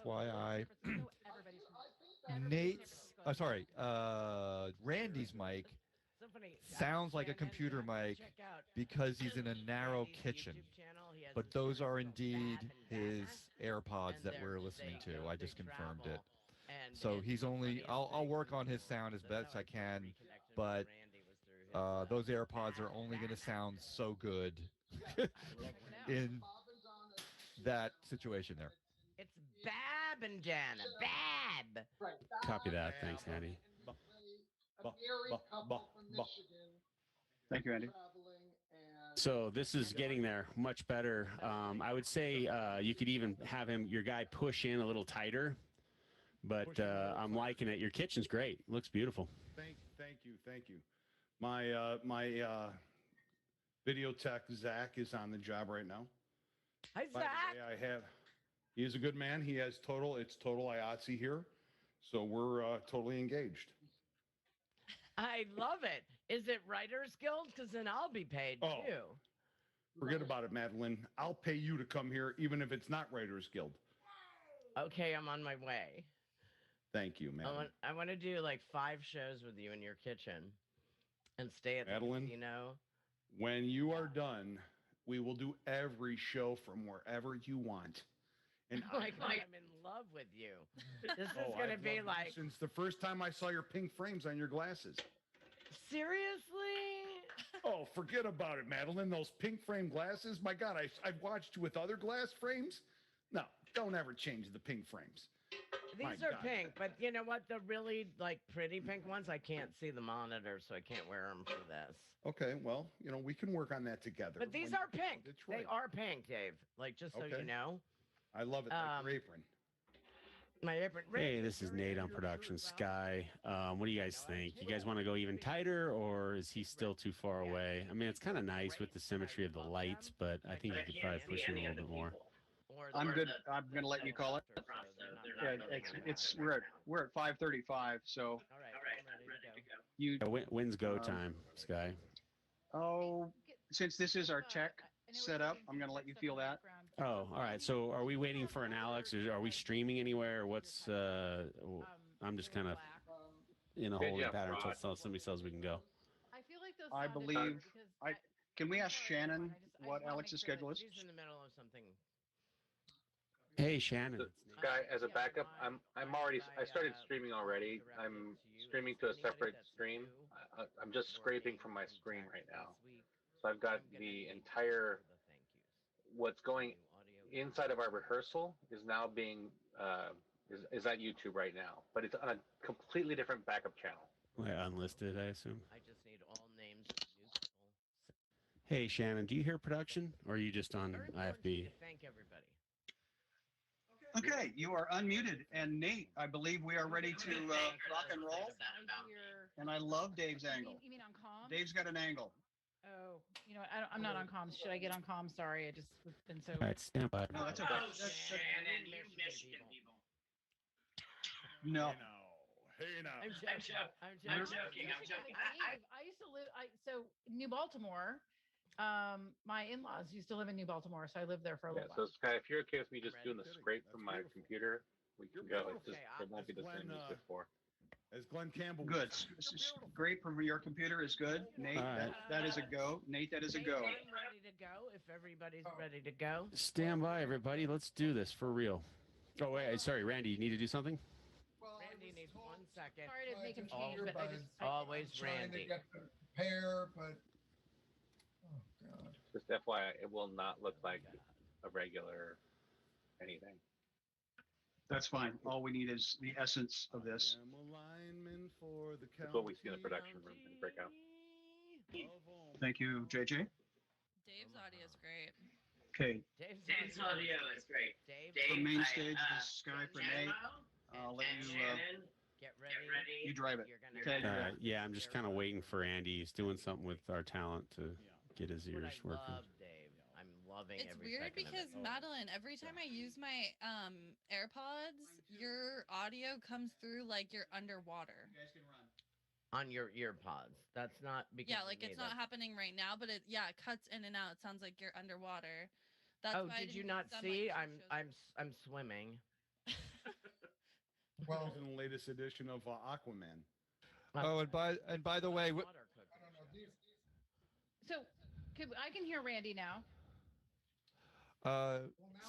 FYI, Randy's mic sounds like a computer mic because he's in a narrow kitchen. But those are indeed his AirPods that we're listening to. I just confirmed it. So he's only, I'll work on his sound as best I can, but those AirPods are only going to sound so good in that situation there. It's Bab and Jana. Bab. Copy that. Thanks, Andy. Thank you, Andy. So this is getting there much better. I would say you could even have your guy push in a little tighter, but I'm liking it. Your kitchen's great. Looks beautiful. Thank you. My video tech Zach is on the job right now. Hi, Zach. He is a good man. It's total IATSE here, so we're totally engaged. I love it. Is it Writers Guild? Because then I'll be paid too. Forget about it, Madeline. I'll pay you to come here, even if it's not Writers Guild. Okay, I'm on my way. Thank you, Madeline. I want to do like 5 shows with you in your kitchen and stay at Madeline, the casino. When you are done, we will do every show from wherever you want. And Oh my God, I'm in love with you. This is going to be like... Since the first time I saw your pink frames on your glasses. Seriously? Oh, forget about it, Madeline. Those pink frame glasses. My God, I've watched you with other glass frames. No, don't ever change the pink frames. These are pink, but you know what? The really like pretty pink ones, I can't see the monitor, so I can't wear them for this. Okay, well, we can work on that together. But these are pink. They are pink, Dave. Like, just so you know. I love it. Like your apron. My apron. Hey, this is Nate on production. Sky. What do you guys think? You guys want to go even tighter, or is he still too far away? I mean, it's kind of nice with the symmetry of the lights, but I think you could probably push him a little bit more. I'm good. I'm going to let you call it. Yeah, we're at 5:35. So. All right. I'm ready to go. When's go time, Sky? Oh, since this is our tech setup, I'm going to let you feel that. Oh, all right. So are we waiting for an Alex, or are we streaming anywhere? What's I'm just kind of in a holding pattern until somebody says we can go. I feel like those. I believe. Can we ask Shannon what Alex's schedule is? She's in the middle of something. Hey, Shannon. Sky, as a backup, I started streaming already. I'm streaming to a separate stream. I'm just scraping from my screen right now. So I've got the entire, what's going inside of our rehearsal is now being, is at YouTube right now, but it's on a completely different backup channel. Unlisted, I assume. I just need all names. Hey, Shannon, do you hear production, or are you just on IFB? Thank everybody. Okay, you are unmuted. And Nate, I believe we are ready to rock and roll. And I love Dave's angle. You mean on comms? Dave's got an angle. Oh, you know what? I'm not on comms. Should I get on comms? Sorry, I just have been so. All right, stand by. No, that's okay. Shannon, you Michigan people. No. Hey now. I'm joking. I used to live. So New Baltimore. My in-laws used to live in New Baltimore, so I lived there for a little So while. Sky, if you're okay with me just doing the scrape from my computer, we can go. It's just, it won't be the same as before. As Glenn Campbell. Good. Great from your computer is good. Nate, that is a go. Nate, that is a go. I'm ready to go. If everybody's ready to go. Stand by, everybody. Let's do this for real. Oh, wait. Sorry, Randy, you need to do something? Randy needs 1 second. Sorry to make him change, but I just always Randy. Pair, but oh god. Just FYI, it will not look like a regular anything. That's fine. All we need is the essence of this. That's what we see in the production room in breakout. Thank you, JJ. Dave's audio is great. Okay. Dave's audio is great. For main stage, this is Sky for Nate. I'll let you get ready. You drive it. Okay. Yeah, I'm just kind of waiting for Andy. He's doing something with our talent to get his ears working. Love Dave. I'm loving It's every weird second because of it. Madeline, every time I use my AirPods, your audio comes through like you're underwater. You guys can run. On your ear pods. That's not because Yeah, like it's not happening right now, but it cuts in and out. It sounds like you're underwater. That's why I did you didn't not send, see? like, I'm swimming. Well, He's in the latest edition of Aquaman. Oh, and by the way, Water I don't know. cooking. So I can hear Randy now.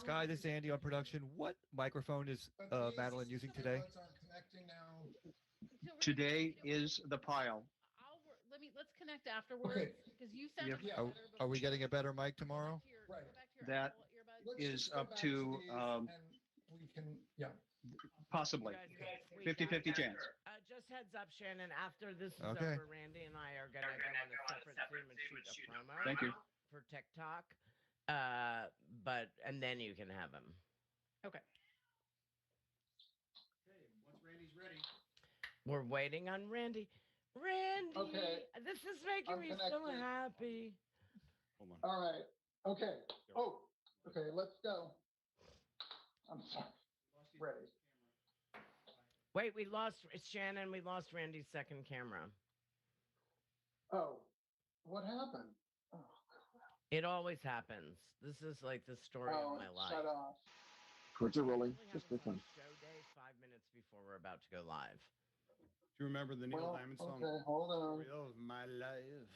Sky, this is Andy on production. What microphone is Madeline using today? Lights aren't connecting now. So Randy, Today is the pile. let's connect afterwards Okay. because you sound Yep. much Are, better. are we getting a better mic tomorrow? Right. That Let's is just go up back to Steve, and we can, yeah. possibly You guys can squeeze 50-50 out. chance. Just heads up, Shannon. After this is Okay. over, Randy and I are gonna go on a separate Zoom and shoot a promo. Thank you. For TikTok. And then you can have him. Okay. Once Randy's ready. We're waiting on Randy. Randy, Okay. this is making I'm me so connected. happy. Hold on. All right. Okay. Oh, okay. Let's go. I'm sorry. Ready. Wait, we lost Shannon. We lost Randy's second camera. Oh, what happened? Oh, It always happens. This is like the story of my life. shut off. Cords are rolling. We Just have this one. a show day 5 minutes before we're about to go live. Do you remember the Neil Well, Diamond song? okay, hold on. Story of my life.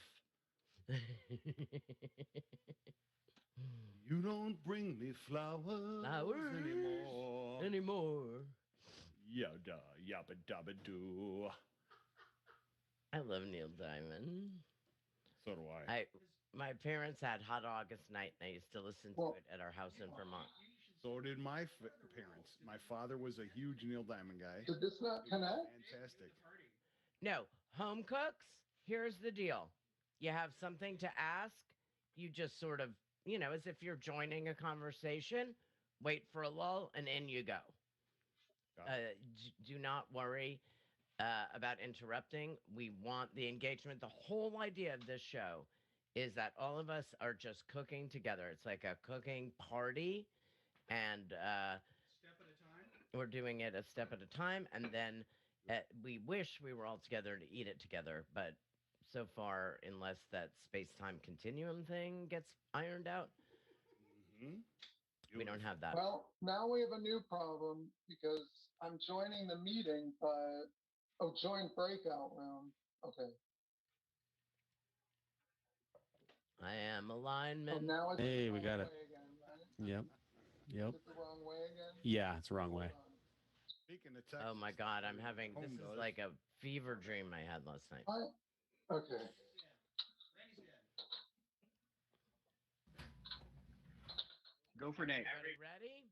You don't bring me flowers anymore. Yada yabba dabba doo. I love Neil Diamond. So do I. My parents had Hot August Night, and I used to listen to it at our house in Vermont. So did my parents. My father was a huge Neil Diamond guy. Did this not connect? Fantastic. No, home cooks, here's the deal. You have something to ask, you just sort of, as if you're joining a conversation, wait for a lull, and in you go. Do not worry about interrupting. We want the engagement. The whole idea of this show is that all of us are just cooking together. It's like a cooking party, and Step at a time. we're doing it a step at a time, and then we wish we were all together to eat it together, but so far, unless that space-time continuum thing gets ironed out, we don't have that. Well, now we have a new problem because I'm joining the meeting, but join breakout room. Okay. I am alignment. So now it's Hey, the we got wrong it. way again, right? Yep. Yep. Is it the wrong way again? Yeah, it's the wrong way. Hold on. Speaking of Texas, Oh my God, I'm having, home this is does. like a fever dream I had last night. Okay. Go for Nate. Everybody ready?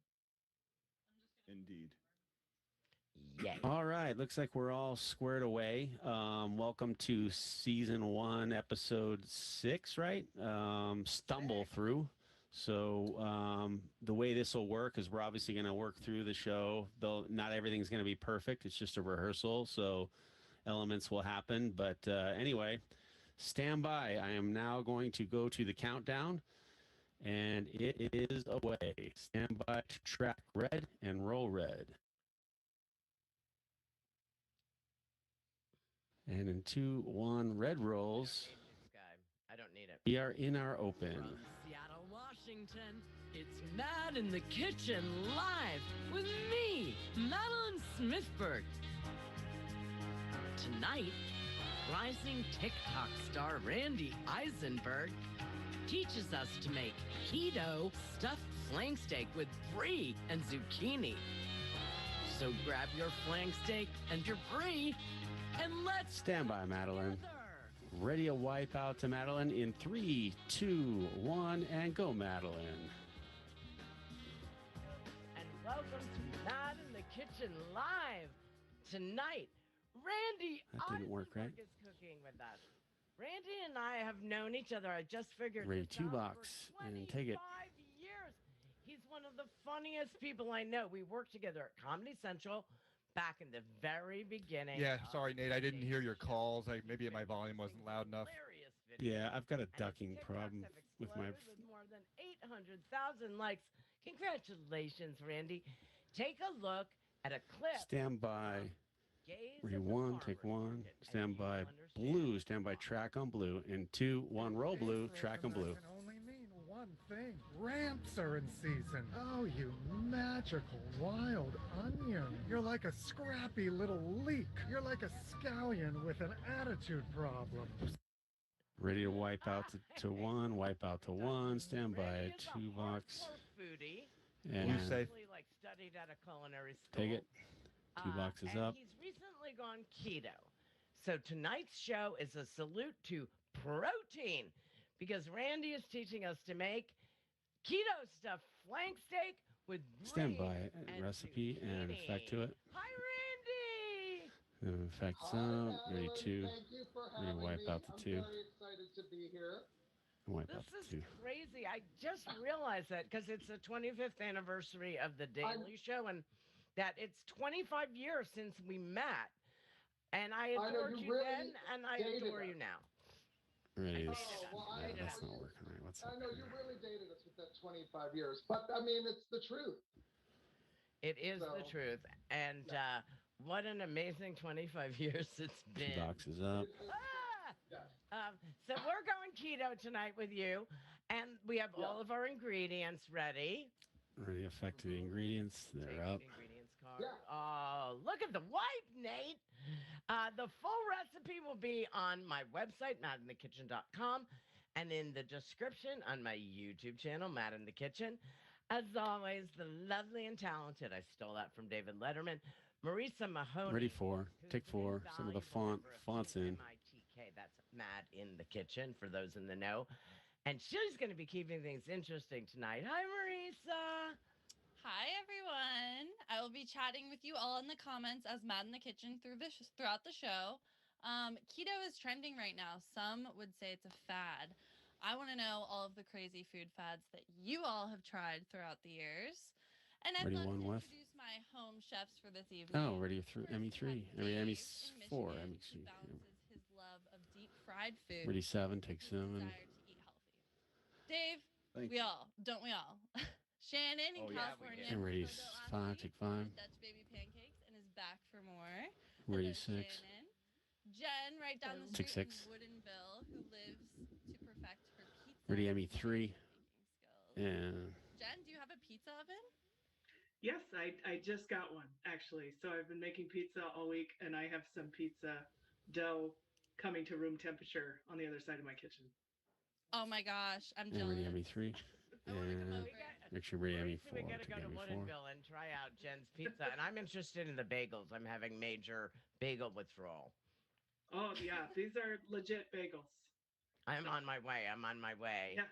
Indeed. Yay. All right. Looks like we're all squared away. Welcome to season 1, episode 6, right? Stumble through. So the way this will work is we're obviously going to work through the show, though not everything's going to be perfect. It's just a rehearsal, so elements will happen. But anyway, stand by. I am now going to go to the countdown, and it is away. Stand by to track red and roll red. And in 2, 1, red rolls. I don't need it. We are in our open. From Seattle, Washington, it's Mad in the Kitchen live with me, Madeline Smithberg. Tonight, rising TikTok star Randy Eisenberg teaches us to make keto stuffed flank steak with brie and zucchini. So grab your flank steak and your brie and let's Stand by, Madeline. together. Ready to wipe out to Madeline in 3, 2, 1, and go, Madeline. And welcome to Mad in the Kitchen live tonight. Randy That didn't work, right? Eisenberg is cooking with us. Randy and I have known each other. I just figured Ready, this 2 out, box, for and take it. 25 years. He's one of the funniest people I know. We worked together at Comedy Central back in the very beginning. Yeah, of sorry, Nate. I didn't hear your Dating calls. Show. Maybe my volume wasn't loud enough. Hilarious video. Yeah, I've got a And his ducking TikToks problem have with my. exploded with more than 800,000 likes. Congratulations, Randy. Take a look at a clip. Stand by. Gaze Ready, at the 1, take farmer's 1. market, and Stand you'll by understand blue. Stand by track on blue. In 2, 1, roll blue. Track on blue. Can only mean one thing. Ramps are in season. Oh, you magical wild onion. You're like like a scrappy little leak. You're like a scallion with an attitude problem. Ready to wipe out to one, wipe out to one, stand by 2 bucks. Foodie. And You say Like studied at a culinary school. take it. 2 boxes and up. He's recently gone keto. So tonight's show is a salute to protein because Randy is teaching us to make keto stuffed flank steak with Stand brie by and recipe and effect to zucchini. it. Hi, Randy. And effects Hi, up. Ready Madeline. to Thank you for ready to having wipe me. out the I'm 2. very excited to be here. Wipe This out is the 2. crazy. I just realized that because it's the 25th anniversary of the Daily Show and that it's 25 years since we met. And I adored you really then, and I dated adore us. you now. Ready to That's not working right. What's I up know here? you really dated us with that 25 years, but I mean, it's the truth. It is the truth. And what an amazing 25 years it's 2 been. boxes up. So we're going keto tonight with you, and we have all of our ingredients ready. Ready to effect to the ingredients. They're up. Ingredients card. Oh, look at the wipe, Nate. The full recipe will be on my website, madinthekitchen.com, and in the description on my YouTube channel, Mad in the Kitchen. As always, the lovely and talented, I stole that from David Letterman, Marisa Mahoney. Ready for. Take 4. Some of the fonts in. MITK, that's Mad in the Kitchen for those in the know. And she's going to be keeping things interesting tonight. Hi, Marisa. Hi, everyone. I will be chatting with you all in the comments as Mad in the Kitchen throughout the show. Keto is trending right now. Some would say it's a fad. I want to know all of the crazy food fads that you all have tried throughout the years. And I'd Ready love one to with. introduce my home chefs for this evening. Oh, ready through First, we ME3. have Dave in ME4. Michigan, ME3. who balances his love of deep fried food Ready 7. Take with his 7. desire to eat healthy. Dave, Thank we you. all, don't we all? Shannon in Oh, yeah, we California. do. And ready Photo 5, athlete, take 5. Dutch baby pancakes, and is back for more. Ready Hello, 6. Shannon. Jen, right down the Take street 6. in Woodinville, who lives to perfect her pizza. Ready and ME3. baking skills. And Jen, do you have a pizza oven? Yes, I just got one actually. So I've been making pizza all week, and I have some pizza dough coming to room temperature on the other side of my kitchen. Oh my gosh, I'm and jealous. ready ME3. And make sure ready ME4. We got to Take go to ME4. Woodinville and try out Jen's pizza. And I'm interested in the bagels. I'm having major bagel withdrawal. Oh yeah, these are legit bagels. I'm on my way. Yeah.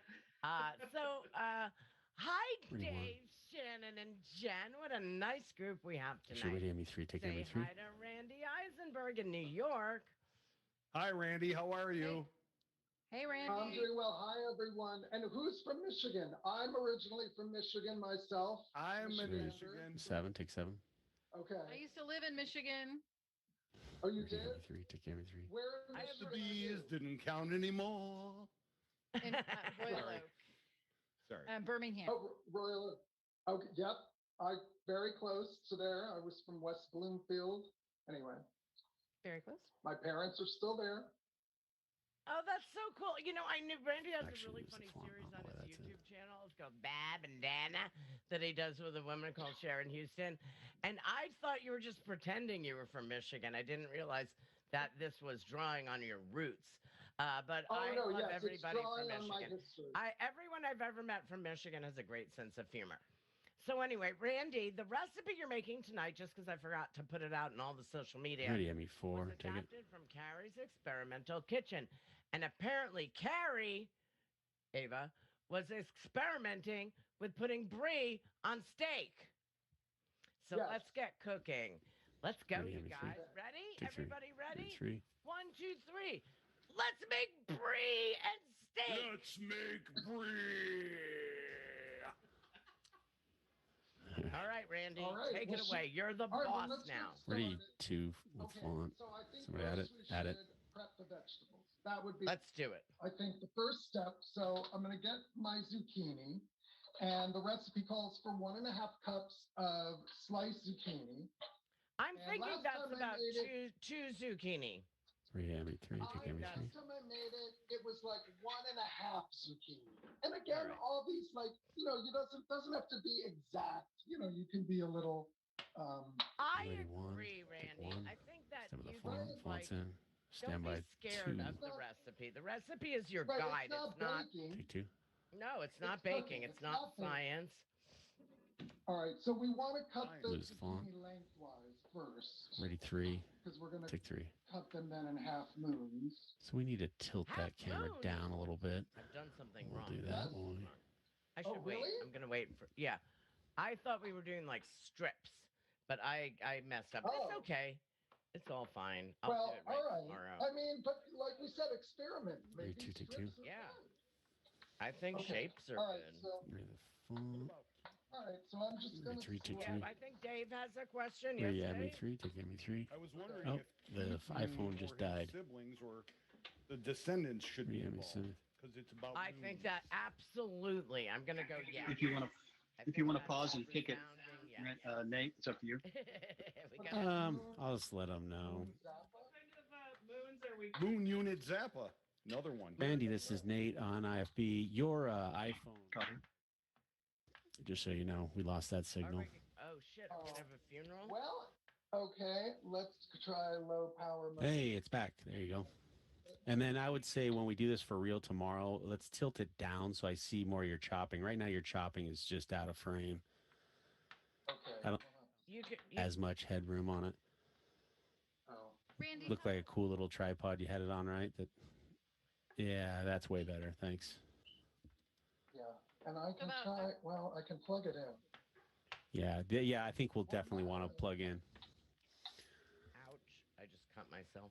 Hi, Ready Dave, Shannon, and Jen. What a nice group we have Make sure tonight. ready ME3. Take Say ME3. hi to Randy Eisenberg in New York. Hi, Randy. How are you? Hey, Randy. I'm doing well. Hi, everyone. And who's from Michigan? I'm originally from Michigan myself. I'm in Ready Michigan. 7. Take 7. Okay. I used to live in Michigan. Oh, you Ready did? ME3. Take ME3. Where in The Michigan? bees didn't count anymore. In Royal Sorry. Oak, Sorry. Birmingham. Oh, Royal. Okay. Yep. Very close to there. I was from West Bloomfield. Anyway, Very close. my parents are still there. Oh, that's so cool. You know, I knew Randy has Actually, a really use the funny font, series not on the way his that's YouTube channel. It's called Bab and Dana that he does with a woman called Sharon Houston. And I thought you were just pretending you were from Michigan. I didn't realize that this was drawing on your roots. But Oh, I no, love yes, it's everybody from drawing on my Michigan. history. Everyone I've ever met from Michigan has a great sense of humor. So anyway, Randy, the recipe you're making tonight, just because I forgot to put it out in all the social media, Ready was ME4. Take it. adapted from Carrie's Experimental Kitchen. And apparently Carrie, Ava, was experimenting with putting brie on steak. So Yes. let's get cooking. Let's go, Ready, you ME3. guys. Ready? Take 3. Everybody ready? 3. 1, 2, 3. Let's make brie and steak. Let's make brie. All right, Randy, All right, take well, it away. You're the All right, well, boss let's now. get Ready started. 2 with Okay, font. so I think Somebody add it. first we Add it. should prep the vegetables. That would be, Let's do it. I think, the first step. So I'm going to get my zucchini, and the recipe calls for 1.5 cups of sliced zucchini. I'm And thinking last that's time I about made two zucchini. Ready ME3. Take Last ME3. time I made it, it was like 1.5 zucchini. And again, All right. all these, like, you doesn't have to be exact. You can be a little. I Ready one. agree, Take Randy. one. I think that Step of the you font. just, Fonts like, in. Stand don't by be scared 2. of the recipe. The recipe is your Right, guide. it's not baking. Take 2. No, it's not It's cooking. baking. It's It's not not baking. science. All right, so we want to cut the Loose font. zucchini lengthwise first. Ready 3. Because we're going to Take 3. cut them then in half moons. So we need to tilt Half that camera moon? down a little bit. I've done something We'll wrong. do that one. I should wait. really? I'm gonna wait for. Yeah, I thought we were doing like strips, but I messed up. It's okay. It's all fine. I'll Well, do it right all right. tomorrow. I mean, but like we said, experiment. Ready Maybe 2, take 2. strips are Yeah. fine. I think Okay. shapes are All right, good. so Ready the font. all right, so I'm just going to 3, take 2. Yeah, I think Dave has a question. Ready Yes, me Dave? 3. Take me 3. I was wondering Oh, if the Keaton iPhone or just his died. siblings or the descendants should be Ready me involved 7. because it's about. I think that absolutely. I'm gonna go. Yeah. If you want to, I if you think want to that's pause and kick it, resounding yes. Nate, it's up to you. We got I'll just let them know. What kind of moons are we? Moon Unit Zappa, another one. Randy, this is Nate on IFB. Your iPhone. Copy. Just so you know, we lost that signal. Oh shit! Are we gonna have a funeral? Well, okay, let's try low power mode. Hey, it's back. There you go. And then I would say when we do this for real tomorrow, let's tilt it down so I see more of your chopping. Right now, your chopping is just out of frame. Okay. I don't You could. as much headroom on it. Oh. Randy, Looked like a cool little tripod. You had it on right. That. Yeah, that's way better. Thanks. Yeah, and I can try. Well, I can plug it in. Yeah, I think we'll definitely want to plug in. Ouch! I just cut myself.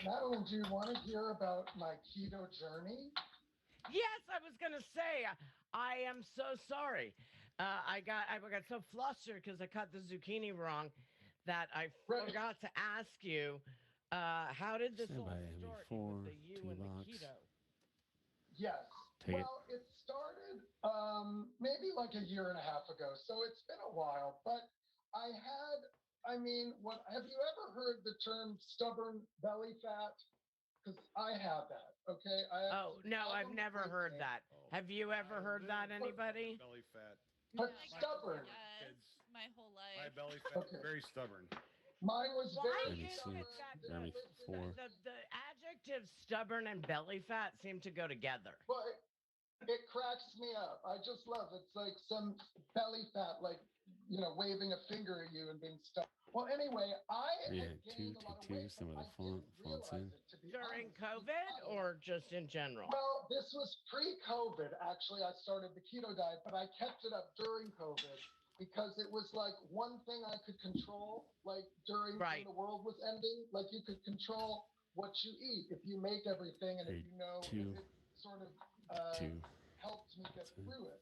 Madeline, do you want to hear about my keto journey? Yes, I was gonna say. I am so sorry. I got so flustered because I cut the zucchini wrong that I forgot to ask you. How did this Stand all by, start ME4, with the you 2 and the box. keto? Yes. Take it. Well, it started maybe like a year and a half ago, so it's been a while. But I mean, what have you ever heard the term stubborn belly fat? Because I have that. Okay. Oh no, I've never heard that. Have you ever heard that, anybody? Belly fat. But stubborn. Yes, my whole life. My belly fat, Okay. very stubborn. Mine was Why very is stubborn. it that Very four. the adjectives stubborn and belly fat seem to go together? But it cracks me up. I just love it. It's like some belly fat, like, waving a finger at you and being stuck. Well, anyway, I Yeah, had 2, gained a lot take of 2. weight. Some of but the I fonts didn't in. realize it, to be During honest. COVID or just in general? Well, this was pre-COVID. Actually, I started the keto diet, but I kept it up during COVID because it was like one thing I could control, like during when the world was ending. Like you could control what you eat if you make everything and if you know if it sort of helped me get through it.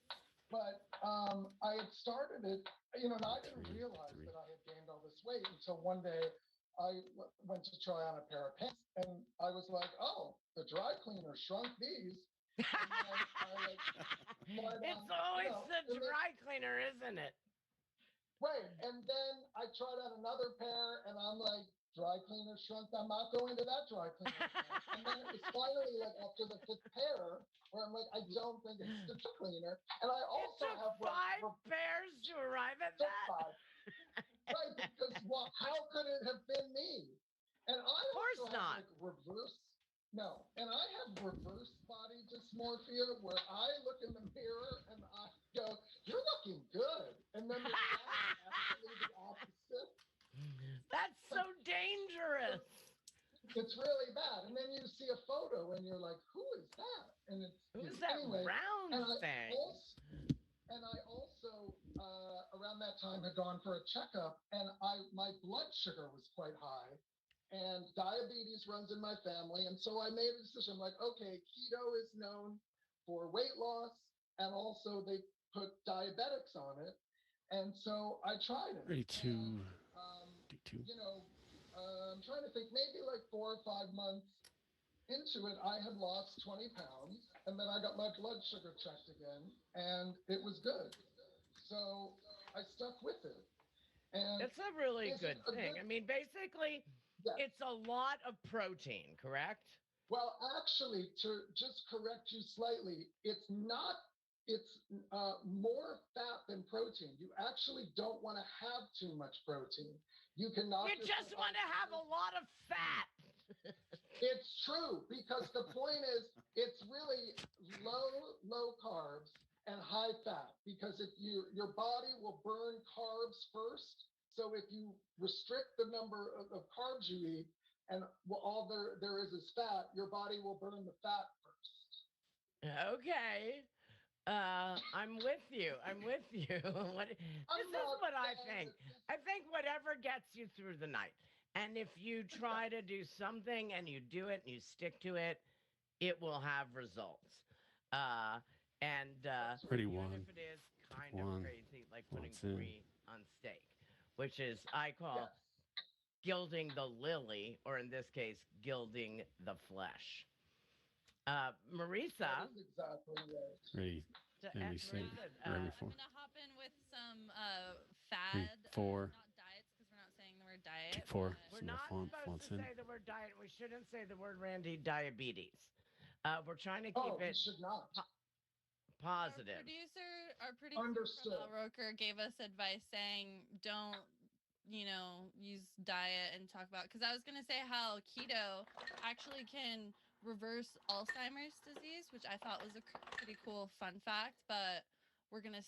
But I had started it, and I didn't realize that I had gained all this weight until one day I went to try on a pair of pants, and I was like, "Oh, the dry cleaner shrunk these." It's always the dry cleaner, isn't it? Right. And then I tried on another pair, and I'm like, dry cleaner shrunk. I'm not going to that dry cleaner. And then it was finally like after the 5th pair, where I'm like, I don't think it's the dry cleaner. And I also it took have 5 pairs to arrive at that. Right, because how could it have been me? And I of course also not. have like reverse. No, and I have reverse body dysmorphia where I look in the mirror and I go, "You're looking good," and then the reality is actually the opposite. That's so dangerous. It's really bad. And then you see a photo and you're like, "Who is that?" And it's Who's that round thing? And I also around that time had gone for a checkup, and my blood sugar was quite high, and diabetes runs in my family, and so I made a decision. I'm like, okay, keto is known for weight loss, and also they put diabetics on it, and so I tried it. Ready to do 2. I'm trying to think, maybe like 4 or 5 months into it, I had lost 20 pounds, and then I got my blood sugar checked again, and it was good. So I stuck with it. And it's a really good thing. I mean, basically, it's a lot of protein, correct? Well, actually, to just correct you slightly, it's not it's more fat than protein. You actually don't want to have too much protein. You can knock. You just want to have a lot of fat. It's true, because the point is, it's really low carbs and high fat, because if your body will burn carbs first. So if you restrict the number of carbs you eat, and all there is fat, your body will burn the fat first. Okay. I'm with you. I'm with you. This is what I think. I think whatever gets you through the night. And if you try to do something and you do it and you stick to it, it will have results. Pretty even one. if it is kind of crazy, like putting brie on steak, which is I call gilding the lily, or in this case, gilding the flesh. Marisa. That is exactly right. Ready. I'm gonna hop in with some fad, 4. not diets, because we're not saying the word diet. 4. We're not supposed to say the word diet. We shouldn't say the word, Randy, diabetes. We're trying to keep it should not. Positive. Our producer from El Roker gave us advice saying don't, use diet and talk about, because I was going to say how keto actually can reverse Alzheimer's disease, which I thought was a pretty cool fun fact, but we're going to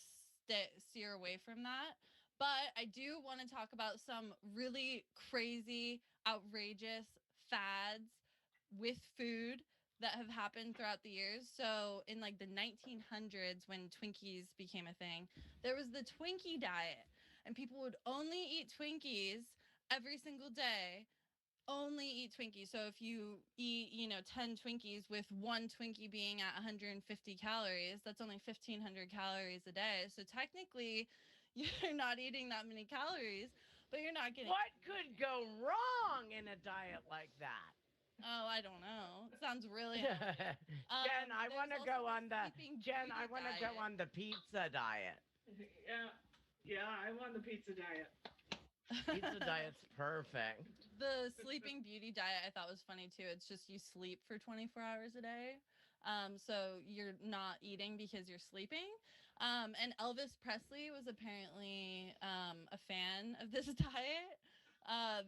steer away from that. But I do want to talk about some really crazy, outrageous fads with food that have happened throughout the years. So in like the 1900s, when Twinkies became a thing, there was the Twinkie diet, and people would only eat Twinkies every single day. Only eat Twinkies. So if you eat, 10 Twinkies, with one Twinkie being at 150 calories, that's only 1,500 calories a day. So technically, you're not eating that many calories, but you're not getting. What could go wrong in a diet like that? Oh, I don't know. It sounds really. Jen, I want to go on the pizza diet. Yeah, I'm on the pizza diet. Pizza diet's perfect. The sleeping beauty diet I thought was funny too. It's just you sleep for 24 hours a day. So you're not eating because you're sleeping. And Elvis Presley was apparently a fan of this diet.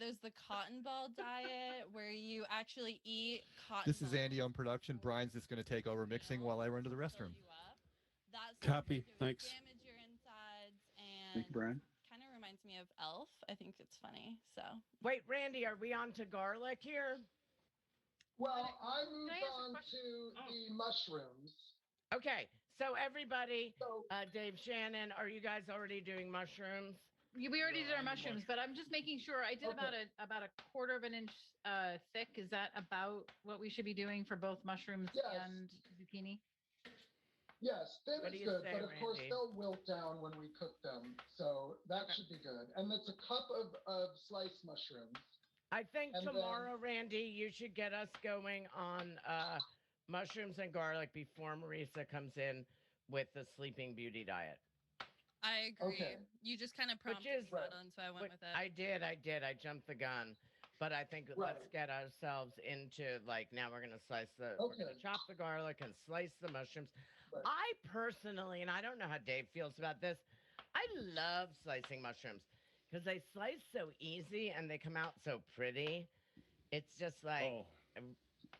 There's the cotton ball diet, where you actually eat cotton. This is Andy on production. Brian's just going to take over mixing while I run to the restroom. Copy. Thanks. Damage your insides, and Thank you, Brian. kind of reminds me of Elf. I think it's funny. So wait, Randy, are we on to garlic here? Well, I moved on to the mushrooms. Okay, so everybody, Dave, Shannon, are you guys already doing mushrooms? We already did our mushrooms, but I'm just making sure. I did about a quarter of an inch thick. Is that about what we should be doing for both mushrooms and zucchini? Yes, thin is good, but of course Randy? they'll wilt down when we cook them, so that should be good. And it's a cup of sliced mushrooms. I think tomorrow, Randy, you should get us going on mushrooms and garlic before Marisa comes in with the Sleeping Beauty diet. I agree. Okay. You just kind of prompted me, Madeline, so I went with it. I did. I jumped the gun. But I think let's get ourselves into, like, now we're going to we're going to chop the garlic and slice the mushrooms. Right. I personally, and I don't know how Dave feels about this, I love slicing mushrooms because they slice so easy and they come out so pretty. It's just like...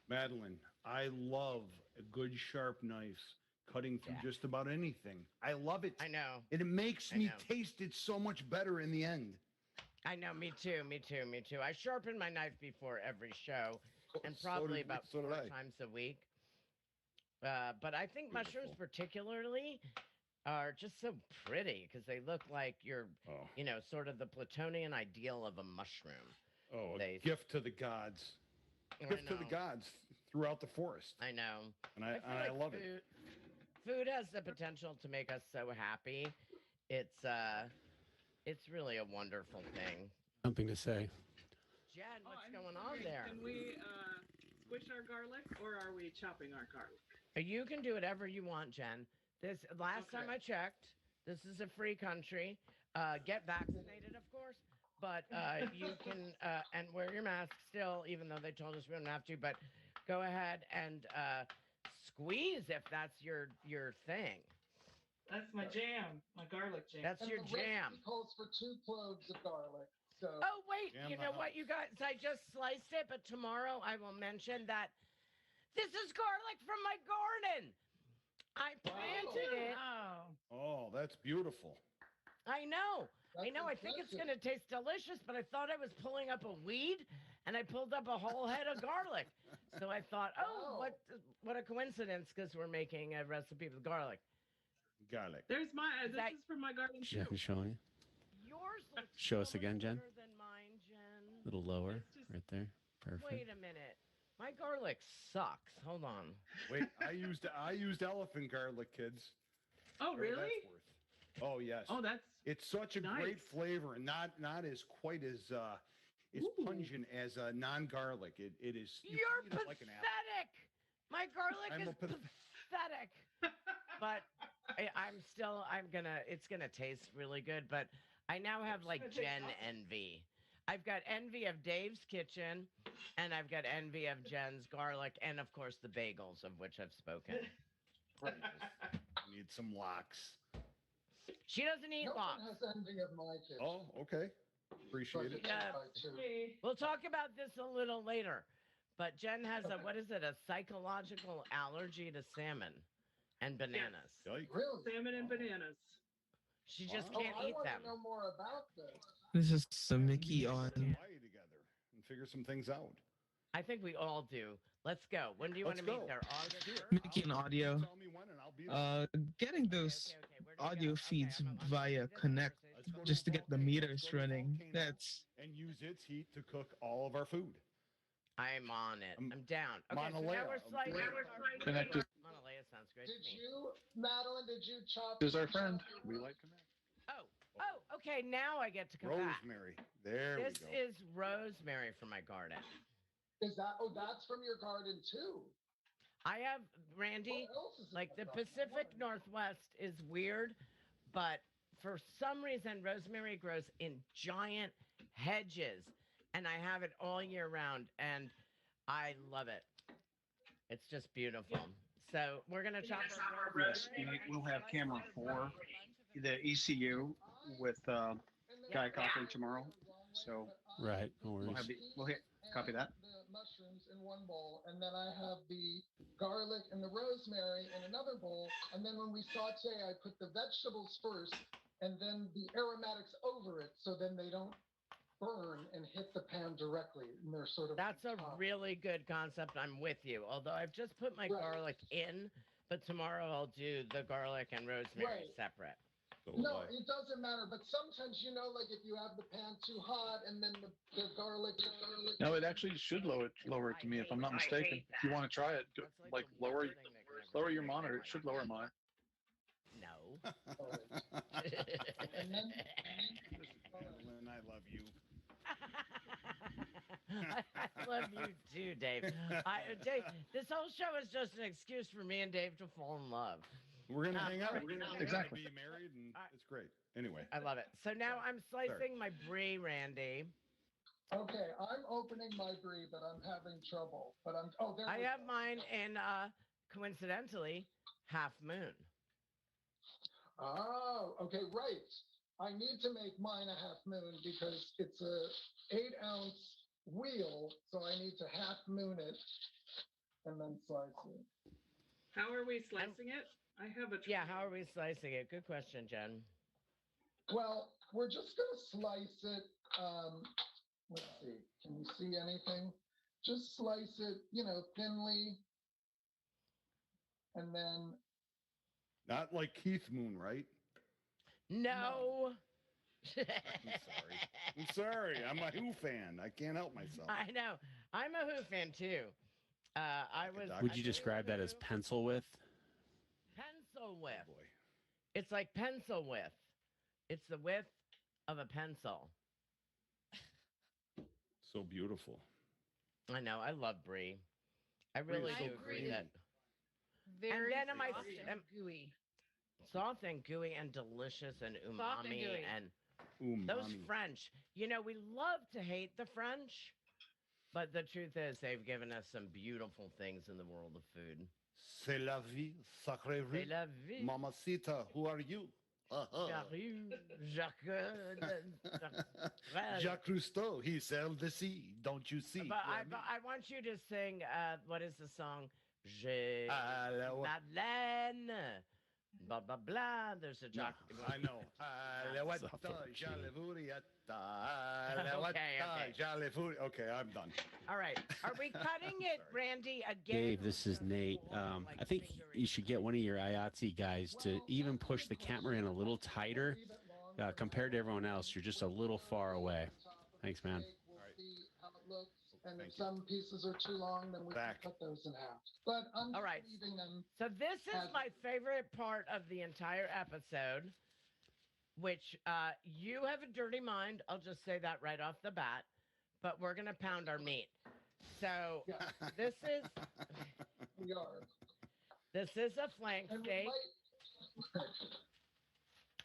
Madeline, I love a good sharp knife cutting through just about anything. I love it. I know. And it makes me taste it so much better in the end. I know, me too. I sharpen my knife before every show, and probably about 4 times a week. But I think mushrooms particularly are just so pretty because they look like you're, sort of the Platonian ideal of a mushroom. Oh, a gift to the gods. Gift to the gods throughout the forest. I know. And I love it. Food has the potential to make us so happy. It's really a wonderful thing. Something to say. Jen, what's going on there? Can we squish our garlic, or are we chopping our garlic? You can do whatever you want, Jen. Last time I checked, this is a free country. Get vaccinated, of course, but you can and wear your mask still, even though they told us we don't have to. But go ahead and squeeze if that's your thing. That's my jam, my garlic jam. That's your the jam. recipe calls for 2 cloves of garlic. So. Oh wait, Jam you know the what, you guys? I just sliced it, but tomorrow I will mention that this is garlic from my garden. I planted it. Oh, that's beautiful. I know. That's I know. I think it's going to taste delicious, but I thought I was pulling up a weed, and I pulled up a whole head of garlic. So I thought, oh, what a coincidence, because we're making a recipe with garlic. Garlic. There's my. This is from my garden Yeah, too. show you. Yours looks Show us again, Jen. better than mine, Jen. A little lower, right there. Perfect. Wait a minute. My garlic sucks. Hold on. Wait, I used elephant garlic, kids. Oh, Whatever really? that's worth. Oh yes. Oh, that's. It's such a great flavor, and not as quite as pungent as non-garlic. It is. You're eat it like an apple. pathetic. My garlic I'm is pathetic. But it's gonna taste really good. But I now have like Jen envy. I've got envy of Dave's kitchen, and I've got envy of Jen's garlic, and of course the bagels, of which I've spoken. Need some lox. She doesn't eat No lox. one has envy of my kitchen. Oh, okay. Appreciate it. Yeah. We'll talk about this a little later. But Jen has a psychological allergy to salmon and bananas. Yikes. Really? Salmon and bananas. She just can't eat I them. want to know more about this. This is some Mickey on. Together and figure some things out. I think we all do. Let's go. When do you want to meet there? August 1st? Mickey and audio. Tell me when, and I'll be there. Getting those audio feeds via Connect just to get the meters running. That's and use its heat to cook all of our food. I'm on it. I'm down. Okay, so now we're slicing. Connected. Monalea sounds great Did to me. Madeline, did you chop? Is our friend. We like Connect. Oh, okay. Now I get to come back. Rosemary. There we go. This is rosemary from my garden. Is that? Oh, that's from your garden too. I have, Randy, What else is in like the garden? Pacific Northwest is weird, but for some reason, rosemary grows in giant hedges, and I have it all year round, and I love it. It's just beautiful. So we're going to chop our Yes, we'll have camera 4, the ECU with Guy Cochran tomorrow. So Right. No worries. we'll hit copy that. The mushrooms in one bowl, and then I have the garlic and the rosemary in another bowl, and then when we saute, I put the vegetables first, and then the aromatics over it, so then they don't burn and hit the pan directly, and they're sort of. That's a really good concept. I'm with you. Although I've just put my garlic in, but tomorrow I'll do the garlic and rosemary separate. No, it doesn't matter. But sometimes, like if you have the pan too hot and then the garlic. No, it actually should lower it to me if I'm not mistaken. If you want to try it, like lower your monitor. It should lower mine. No. And then, Madeline, I love you. I love you too, Dave. Dave. This whole show is just an excuse for me and Dave to fall in love. We're gonna hang out. Exactly. Be married, and it's great. Anyway. I love it. So now I'm slicing my brie, Randy. okay, I'm opening my brie, but I'm having trouble. But there. I have mine in, coincidentally, half moon. Oh, okay, right. I need to make mine a half moon because it's a 8-ounce wheel, so I need to half moon it and then slice it. How are we slicing it? I have a. Yeah, how are we slicing it? Good question, Jen. Well, we're just gonna slice it. Let's see. Can you see anything? Just slice it, thinly, and then. Not like Keith Moon, right? No. I'm sorry. I'm a Who fan. I can't help myself. I know. I'm a Who fan too. Would you describe that as pencil width? Pencil width. Oh boy. It's like pencil width. It's the width of a pencil. So beautiful. I know. I love brie. I really do agree that. Very and then soft and gooey. Soft and gooey and delicious and Soft and umami gooey. and those French. We love to hate the French, but the truth is they've given us some beautiful things in the world of food. C'est la vie, sacré C'est la vie. Mamacita, who are you? J'arrive, Jacques Cousteau, he sailed the sea, don't you see? But I want you to sing, what is the song? J'ai Madeleine, blah, blah, blah. There's a jock. No, I know. Okay, I'm done. All right. Are we cutting it, Randy, again? Dave, this is Nate. I think you should get one of your IATSE guys to even push the camera in a little tighter. Compared to everyone else, you're just a little far away. Thanks, man. See how it looks, and if some pieces are too long, then we can cut those in half. But I'm all right. leaving them. So this is my favorite part of the entire episode, which you have a dirty mind. I'll just say that right off the bat. But we're gonna pound our meat. So this is we are. This is a flank steak.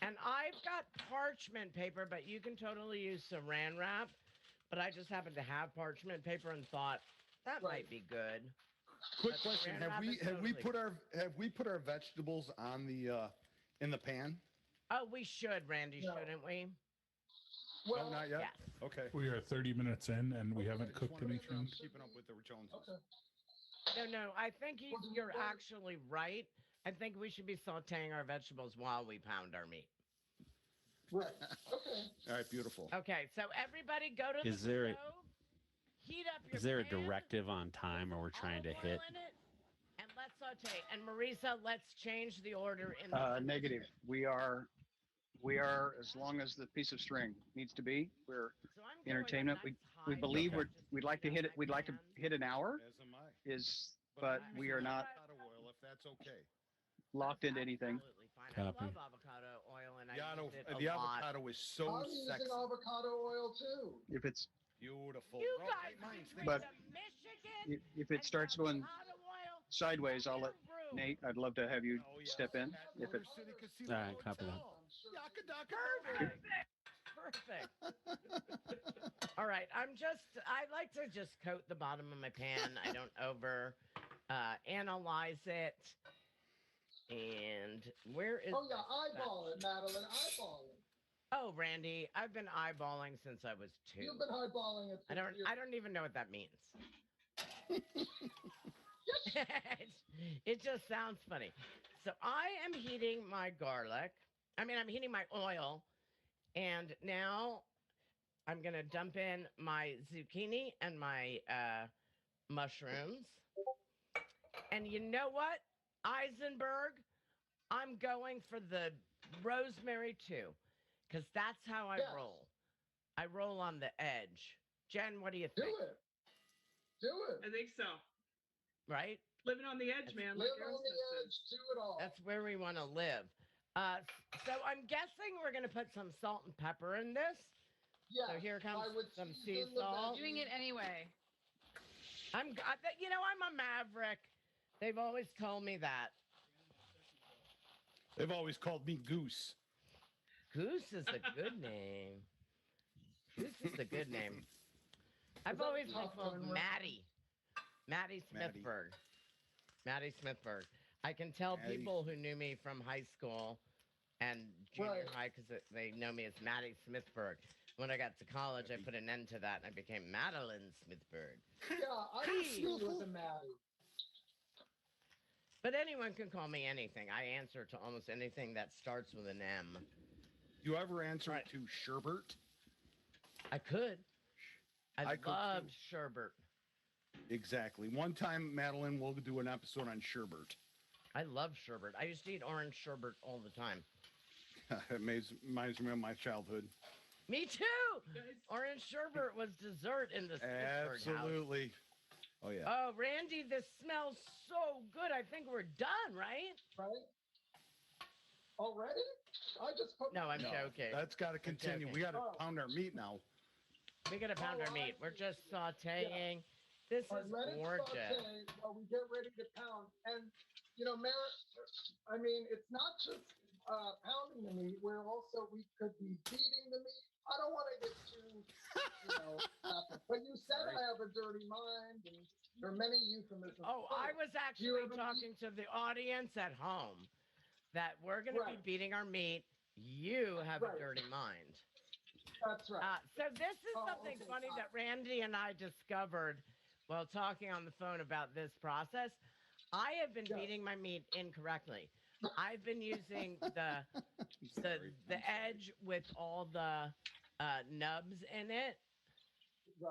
And I've got parchment paper, but you can totally use saran wrap. But I just happen to have parchment paper and thought that might be good. Quick But question: saran Have wrap we is totally put our vegetables on the in the pan? Oh, we should, Randy, shouldn't we? Well, no, not yet. Yes. Okay. We are 30 minutes in and we haven't cooked anything. Keeping up with the Joneses. Okay. No, I think you're actually right. I think we should be sauteing our vegetables while we pound our meat. Right. Okay. All right. Beautiful. Okay, so everybody go to Is the there stove, heat up your Is there a pan, directive on time, or we're trying to hit? oil in it, and let's saute. And Marisa, let's change the order in Negative. We are, as long as the piece of string needs to be, we're So I'm going entertainment. a nice We high believe note, we'd like to hit it. We'd like to hit an hour, As am I. but we are not Avocado oil, if that's okay. locked into anything. absolutely fine. I Copy. love avocado oil, and I The, use it the a lot. avocado is so I'm using sexy. avocado oil too. If it's Beautiful. You Oh, guys great minds can think bring But- to Michigan if it starts going avocado oil sideways, I'll let in your room. Nate. I'd love to have you Oh, yeah. step in. At If it Motor City Casino All right, copy that. Hotel. Yakadaka. Perfect. All right. I like to just coat the bottom of my pan. I don't over analyze it. And where is Oh yeah, that eyeball it, stuff? Madeline. Eyeball it. Oh, Randy, I've been eyeballing since I was 2. You've been eyeballing it. I don't even know what that means. It just sounds funny. So I am heating my garlic. I'm heating my oil. And now I'm going to dump in my zucchini and my mushrooms. And you know what, Eisenberg? I'm going for the rosemary too, because that's how I roll. I roll on the edge. Jen, what do you think? Do it. I think so. Right? Living on the edge, man. Live like on Aerosmith the says. edge. Do it all. That's where we want to live. So I'm guessing we're going to put some salt and pepper in this. Yeah. So here comes I would some sea season the salt. Doing it anyway. I'm a maverick. They've always called me that. They've always called me Goose. Goose is a good name. Goose is a good name. I've always been called Maddie. Maddie Smithberg. Maddie Smithberg. I can tell Maddie. people who knew me from high school and junior high because they know me as Maddie Smithberg. When I got to college, I put an end to that and I became Madeline Smithberg. Yeah, I see you with a Maddie. But anyone can call me anything. I answer to almost anything that starts with an M. You ever answer to Sherbert? I could. I could loved too. sherbet. Exactly. One time, Madeline, we'll do an episode on sherbet. I love sherbet. I used to eat orange sherbet all the time. It reminds me of my childhood. Me too. Orange sherbet was dessert in the Smithberg house. Absolutely. Oh, yeah. Oh, Randy, this smells so good. I think we're done, right? Right? Already? I just put. No, I'm joking. That's got to continue. We got to Oh. pound our meat now. We gotta pound our meat. We're just sauteing. This All right, is let it gorgeous. saute while we get ready to pound. And, it's not just pounding the meat. We could be beating the meat. I don't want to get too, graphic. But you said I have a dirty mind, and there many euphemisms. Oh, I was actually talking to the audience at home that we're going to be beating our meat. You have a dirty mind. That's right. So this is something funny that Randy and I discovered while talking on the phone about this process. I have been beating my meat incorrectly. I've been using the edge with all the nubs in it.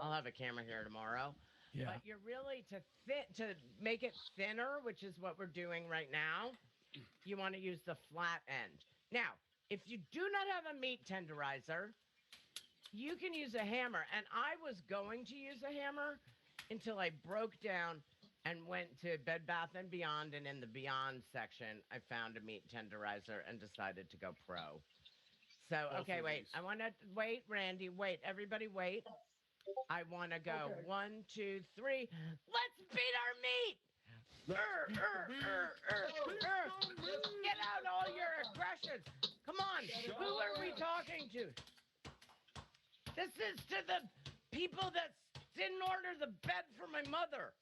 I'll have a camera here tomorrow. Yeah. But you're really to make it thinner, which is what we're doing right now. You want to use the flat end. Now, if you do not have a meat tenderizer, you can use a hammer. And I was going to use a hammer until I broke down and went to Bed Bath & Beyond. And in the Beyond section, I found a meat tenderizer and decided to go pro. So, okay, wait. I want to wait, Randy. Wait, everybody wait. I want to go 1, 2, 3. Let's beat our meat. Get out all your aggressions. Come on. Who are we talking to? This is to the people that didn't order the bed for my mother.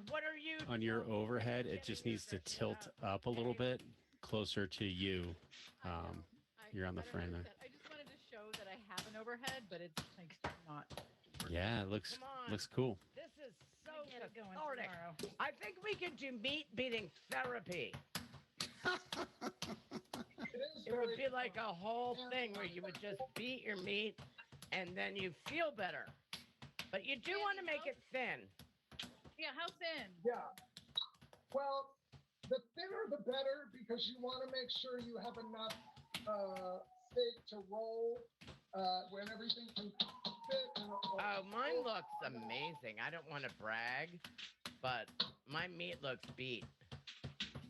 What are you On your overhead, it just needs to tilt up a little bit closer to you. You're on the frame there. I just wanted to show that I have an overhead, but it's like not. Yeah, it looks cool. This is so cathartic. I think we could do meat beating therapy. It would be like a whole thing where you would just beat your meat and then you feel better. But you do want to make it thin. Yeah, how thin? Yeah. Well, the thinner the better, because you want to make sure you have enough steak to roll when everything can fit. Oh, mine looks amazing. I don't want to brag, but my meat looks beat.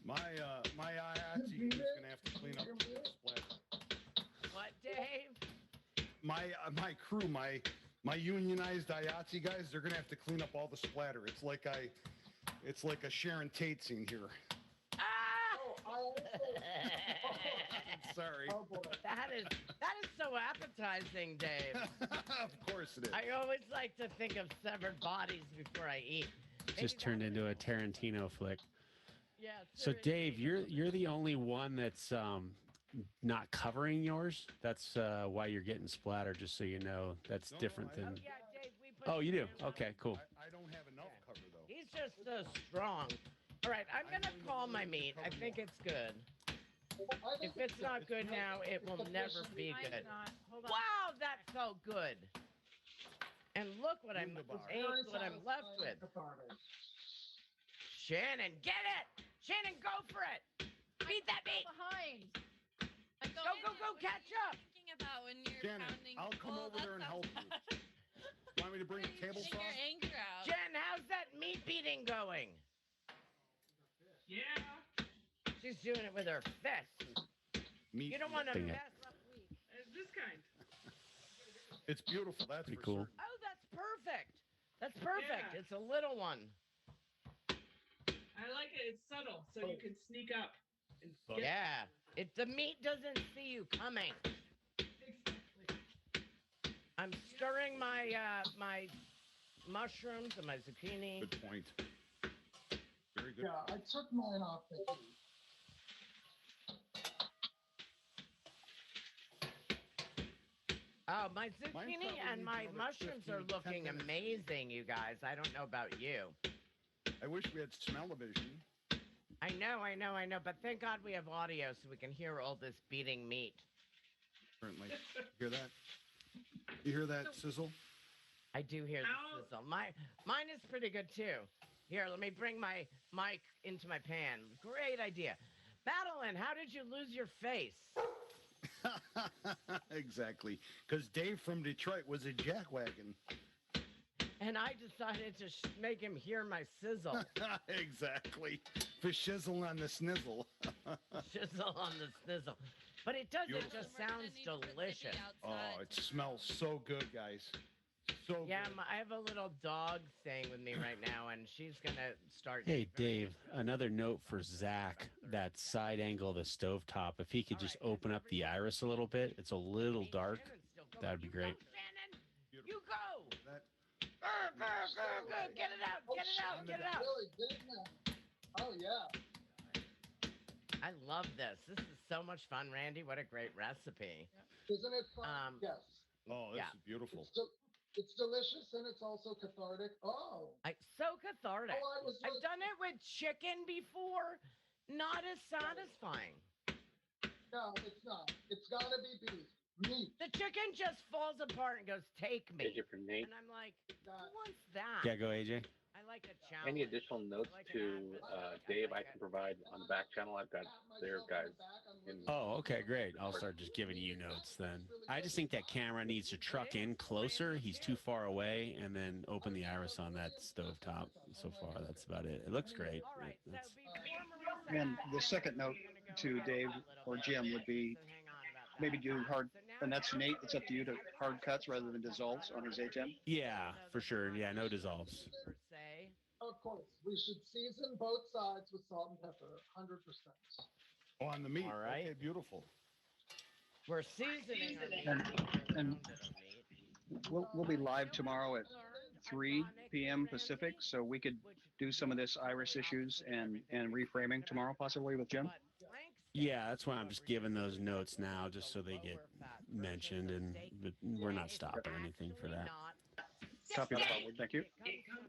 My IATSE is gonna have to clean up the splatter. What, Dave? My crew, my unionized IATSE guys, they're gonna have to clean up all the splatter. It's like a Sharon Tate scene here. Sorry. Oh boy. That is so appetizing, Dave. Of course it is. I always like to think of severed bodies before I eat. Just turned into a Tarantino flick. Yeah. So Dave, you're the only one that's not covering yours. That's why you're getting splatter. Just so you know, that's different than. Yeah, Dave, we put Oh, you do? Okay, cool. I don't have enough cover though. He's just so strong. All right, I'm gonna call my meat. I think it's good. If it's not good now, it will never be good. Wow, that felt good. And look what I'm left with. Shannon, get it! Shannon, go for it! Beat that meat! Behind. Go, catch up! Thinking about when you're Shannon, pounding. I'll come over there and help you. Want me to bring a table Take saw? your anger out. Jen, how's that meat beating going? Yeah. She's doing it with her fist. You don't want to mess up meat. This kind. It's beautiful. That's Pretty for cool. certain. Oh, that's perfect. That's perfect. Yeah. It's a little one. I like it. It's subtle, so you can sneak up. And get Yeah. The meat doesn't see you coming. Exactly. I'm stirring my my mushrooms and my zucchini. Good point. Very good. Yeah, I took mine off the heat. Oh, my zucchini and my mushrooms are looking amazing, you guys. I don't know about you. I wish we had smell-o-vision. I know. But thank God we have audio so we can hear all this beating meat. Currently, hear that? You hear that sizzle? I do hear the sizzle. Mine is pretty good too. Here, let me bring my mic into my pan. Great idea. Madeline, how did you lose your face? Exactly. Because Dave from Detroit was a jackwagon. And I decided to make him hear my sizzle. Exactly. For shizzle on the snizzle. Shizzle on the snizzle. But it does, it just sounds delicious. Oh, it smells so good, guys. So Yeah, good. I have a little dog thing with me right now, and she's going to start. Hey, Dave, another note for Zach, that side angle of the stovetop. If he could just open up the iris a little bit, it's a little dark. That'd be great. Shannon, you go. Get it out, get it out, get it out. Really good now. Oh, yeah. I love this. This is so much fun, Randy. What a great recipe. Isn't it fun? Yes. Oh, this is beautiful. It's delicious and it's also cathartic. Oh. So cathartic. Oh, I've done it with chicken before. Not as satisfying. No, it's not. It's got to be beef. Meat. The chicken just falls apart and goes, take me. AJ for Nate. And I'm like, who wants that? Yeah, go AJ. I like a challenge. Any additional notes to Dave I can provide on the back channel? I've got their guys. Oh, okay, great. I'll start just giving you notes then. I just think that camera needs to truck in closer. He's too far away, and then open the iris on that stovetop. So far, that's about it. It looks great. And the second note to Dave or Jim would be maybe do hard, and that's Nate. It's up to you to hard cuts rather than dissolves on his A10. Yeah, for sure. Yeah, no dissolves. Of course, we should season both sides with salt and pepper, 100%. Oh, on the meat. All right. Okay, beautiful. We're seasoning our meat. And we'll be live tomorrow at 3 p.m. Pacific, so we could do some of this iris issues and reframing tomorrow possibly with Jim. Yeah, that's why I'm just giving those notes now, just so they get mentioned, and but we're not stopping anything for that. Copy that. Thank you.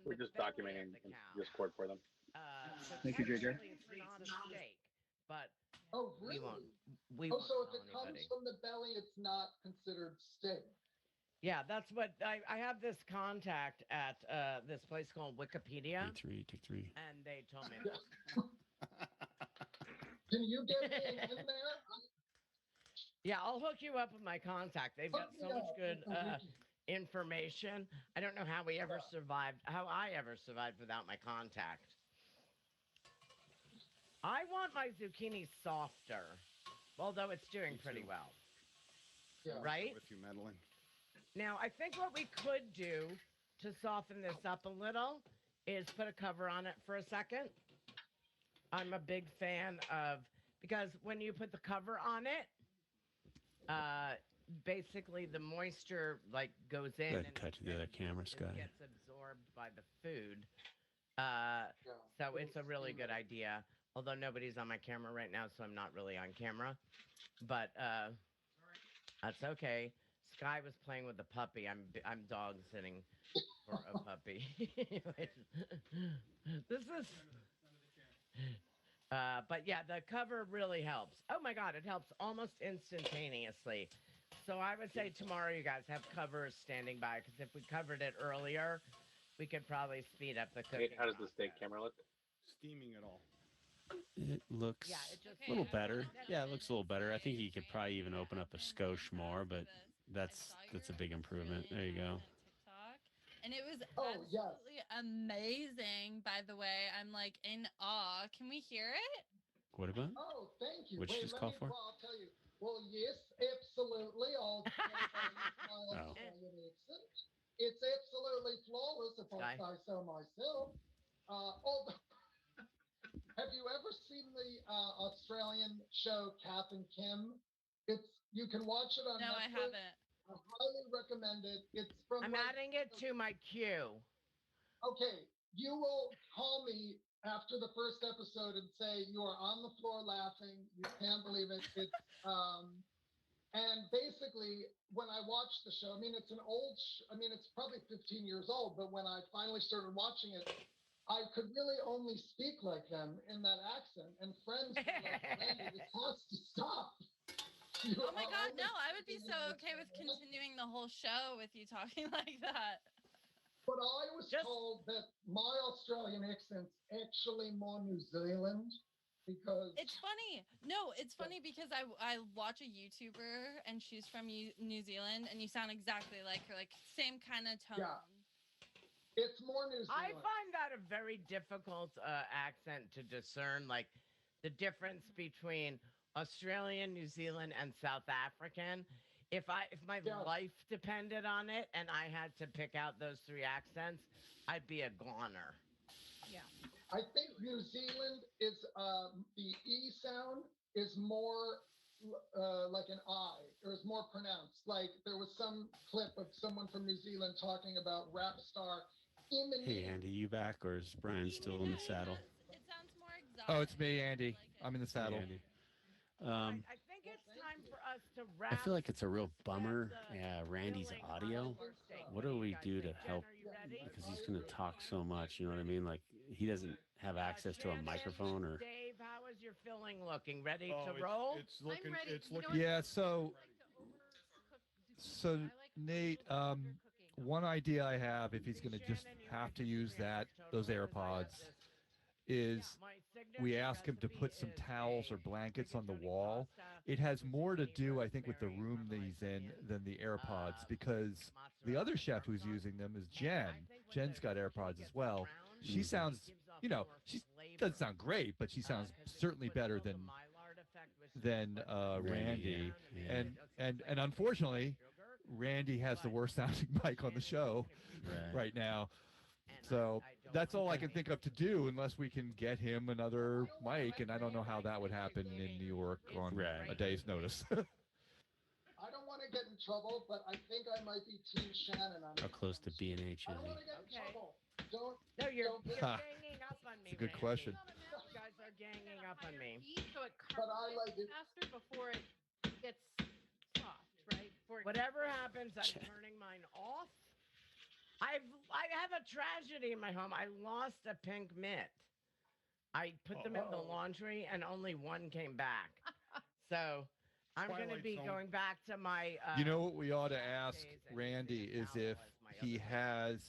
We're just documenting in Discord for them. Thank you, JJ. It's not a steak, but Oh, really? we oh, won't so if tell it comes anybody. from the belly, it's not considered steak. Yeah, that's what I have this contact at this place called Wikipedia. Take three. And they told me. Can you get me in there? Yeah, I'll hook you up with my contact. They've got so much good information. I don't know how I ever survived without my contact. I want my zucchini softer, although it's doing pretty well. Yeah. Right? With you, Madeline. Now, I think what we could do to soften this up a little is put a cover on it for a second. I'm a big fan of, because when you put the cover on it, basically the moisture like goes in and Touch the other camera, Scott. gets absorbed by the food. So it's a really good idea. Although nobody's on my camera right now, so I'm not really on camera. But that's okay. Sky was playing with the puppy. I'm dog sitting for a puppy. This is. But yeah, the cover really helps. Oh my God, it helps almost instantaneously. So I would say tomorrow you guys have covers standing by, because if we covered it earlier, we could probably speed up the cooking. Nate, how does the steak camera look? Steaming it all. It looks a little better. Yeah, it looks a little better. I think you could probably even open up a skosh more, but that's a big improvement. There you go. And it was absolutely amazing, by the way. I'm like in awe. Can we hear it? What about? Oh, thank you. What'd you just call for? Well, I'll tell you. Well, yes, absolutely. It's absolutely flawless, if I say so myself. Have you ever seen the Australian show Kath and Kim? You can watch it on Netflix. No, I haven't. I highly recommend it. It's from. I'm adding it to my queue. Okay, you will call me after the first episode and say you are on the floor laughing. You can't believe it. It's and basically when I watched the show, I mean it's it's probably 15 years old, but when I finally started watching it, I could really only speak like them in that accent. And friends were like, Randy, this has to stop. Oh my God, no, I would be so okay with continuing the whole show with you talking like that. But I was told that my Australian accent's actually more New Zealand because... It's funny. No, it's funny because I watch a YouTuber and she's from New Zealand and you sound exactly like her, like same kind of tone. Yeah. It's more New Zealand. I find that a very difficult accent to discern, like the difference between Australian, New Zealand, and South African. If my life depended on it and I had to pick out those three accents, I'd be a goner. Yeah. I think New Zealand is the E sound is more like an I. It was more pronounced. Like there was some clip of someone from New Zealand talking about rap star Hey, Andy, you back, or is Brian still in the saddle? It sounds more exotic. Oh, it's me, Andy. I'm in the saddle. Hey, Andy. I think it's time for us to wrap. I feel like it's a real bummer. Yeah, Randy's audio. What do we do to help? Because he's going to talk so much. You know what I mean? Like he doesn't have access to a microphone or. Dave, how is your filling looking? Ready to it's, roll? It's looking. I'm ready. It's You know looking. Yeah. So Nate, one idea I have, if he's going to just have to use those AirPods, is we ask him to put some towels or blankets on the wall. It has more to do, I think, with the room that he's in than the AirPods, because the other chef who's using them is Jen. Jen's got AirPods as well. She sounds, she doesn't sound great, but she sounds certainly better than Randy. And unfortunately, Randy has the worst sounding mic on the show right now. So that's all I can think of to do, unless we can get him another mic, and I don't know how that would happen in New York on a day's notice. I don't want to get in trouble, but I think I might be Team Shannon on How this. close to B&H is he? I don't want to get in trouble. Don't. No, you're Ha. ganging up on me. It's a good Randy. question. You guys are ganging up on me. So it But I like it. faster before it gets soft, right? Whatever happens, I'm turning mine off. I have a tragedy in my home. I lost a pink mitt. I put them in the laundry and only one came back. So I'm going to be going back to my. You know what we ought to ask Randy is if he has,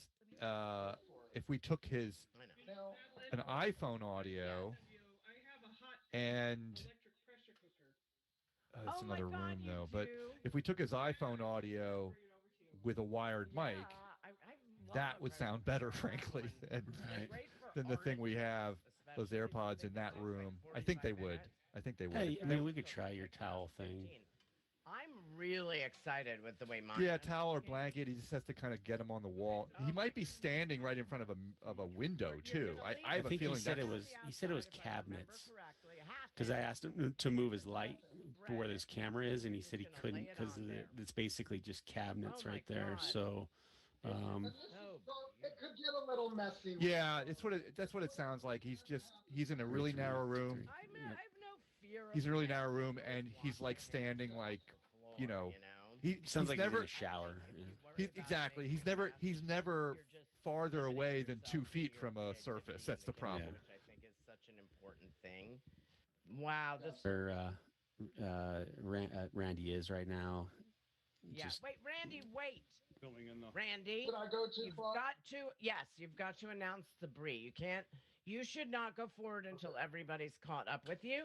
if we took an iPhone audio and. That's another room though. But if we took his iPhone audio with a wired mic, that would sound better, frankly, than the thing we have, those AirPods in that room. I think they would. Hey, I mean, we could try your towel thing. I'm really excited with the way mine. Yeah, towel or blanket. He just has to kind of get him on the wall. He might be standing right in front of a window too. I have a feeling he said it was cabinets. Because I asked him to move his light to where this camera is, and he said he couldn't because it's basically just cabinets right there. So. It could get a little messy. Yeah, that's what it sounds like. He's in a really narrow room. I have no fear. He's in a really narrow room, and he's like standing like, he sounds like never he's in a shower. Exactly. He's never farther away than 2 feet from a surface. That's the problem. Which I think is such an important thing. Wow, this. Where Randy is right now. Yeah. Wait, Randy, wait. Filming in the. Randy, Did I go too far? You've got to announce the brie. You should not go forward until everybody's caught up with you.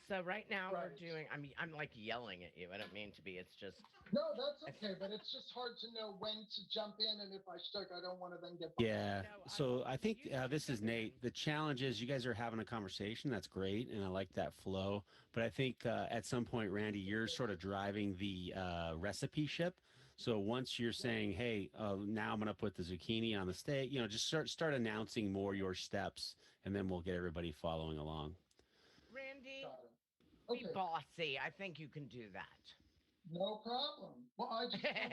So right now we're doing, I'm like yelling at you. I don't mean to be, it's just. No, that's okay, but it's just hard to know when to jump in, and if I stuck, I don't want to then get behind. Yeah, so I think this is Nate. The challenge is you guys are having a conversation. That's great, and I like that flow. But I think at some point, Randy, you're sort of driving the recipe ship. So once you're saying, hey, now I'm going to put the zucchini on the steak, just start announcing more your steps, and then we'll get everybody following along. Randy, be bossy. I think you can do that. No problem. Well, I just don't want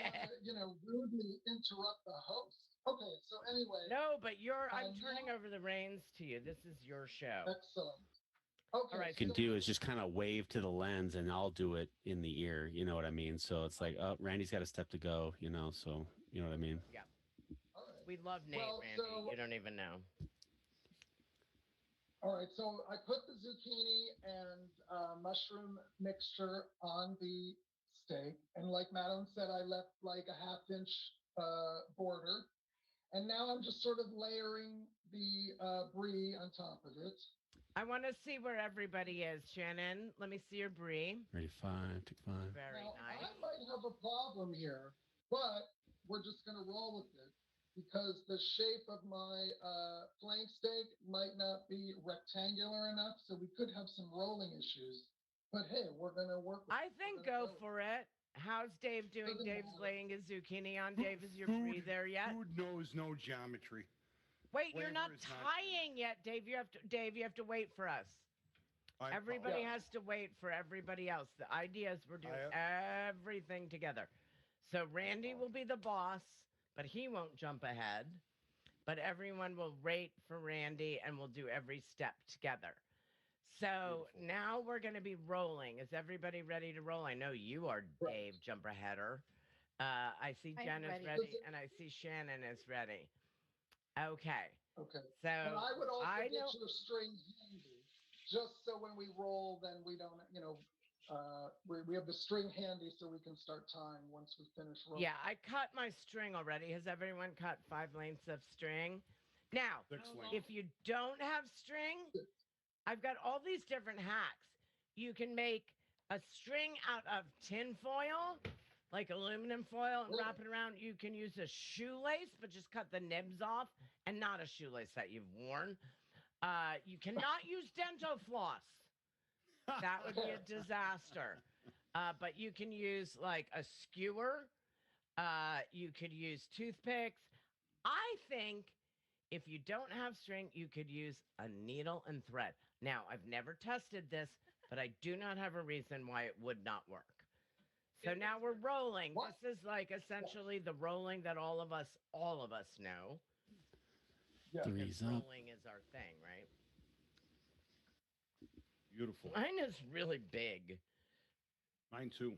to, rudely interrupt the host. Okay, so anyway. No, but I'm turning over the reins to you. This is your show. Excellent. Okay. All right. What you can do is just kind of wave to the lens, and I'll do it in the ear. You know what I mean? So it's like, oh, Randy's got a step to go, so you know what I mean? Yeah. All right. We love Nate, Randy. You don't even know. All right, so I put the zucchini and mushroom mixture on the steak. And like Madeline said, I left like a 1/2 inch border. And now I'm just sort of layering the brie on top of it. I want to see where everybody is, Shannon. Let me see your brie. Ready, 5, take 5. Very nice. I might have a problem here, but we're just going to roll with it because the shape of my flank steak might not be rectangular enough, so we could have some rolling issues. But hey, we're going to work with it. I think go for it. How's Dave doing? Dave's laying his zucchini on. Dave, is your brie there yet? Food knows no geometry. Wait, you're not tying yet, Dave. You have to wait for us. Everybody has to wait for everybody else. The idea is we're doing everything together. So Randy will be the boss, but he won't jump ahead. But everyone will rate for Randy and we'll do every step together. So now we're going to be rolling. Is everybody ready to roll? I know you are, Dave, jumper header. I see Jen is ready and I see Shannon is ready. Okay. Okay. So and I would also get your string handy, just so when we roll, then we don't, we have the string handy so we can start tying once we finish rolling. Yeah, I cut my string already. Has everyone cut 5 lengths of string? Now, if you don't have string, I've got all these different hacks. You can make a string out of tin foil, like aluminum foil, and wrap it around. You can use a shoelace, but just cut the nibs off, and not a shoelace that you've worn. You cannot use dental floss. That would be a disaster. But you can use like a skewer. You could use toothpicks. I think if you don't have string, you could use a needle and thread. Now, I've never tested this, but I do not have a reason why it would not work. So now we're rolling. This is like essentially the rolling that all of us know. Yeah. Three's up. Rolling is our thing, right? Beautiful. Mine is really big. Mine too.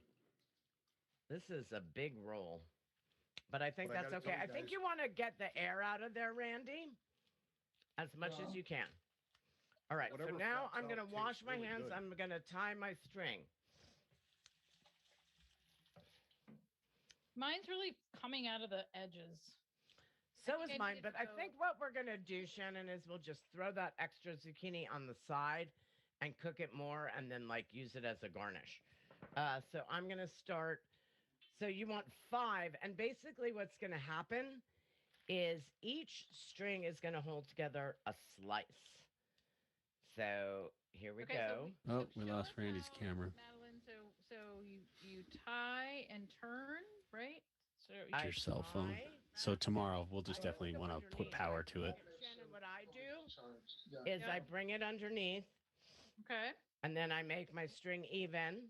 This is a big roll. But I think that's okay. I think you want to get the air out of there, Randy, as much as you can. All right, so now I'm going to wash my hands. I'm going to tie my string. Mine's really coming out of the edges. So is mine, but I think what we're going to do, Shannon, is we'll just throw that extra zucchini on the side and cook it more and then like use it as a garnish. So I'm going to start. So you want 5, and basically what's going to happen is each string is going to hold together a slice. So here we go. Oh, we lost Randy's camera. Madeline, so you tie and turn, right? So Your cell phone. So tomorrow we'll just definitely want to put power to it. Shannon, what I do is I bring it underneath. Okay. And then I make my string even.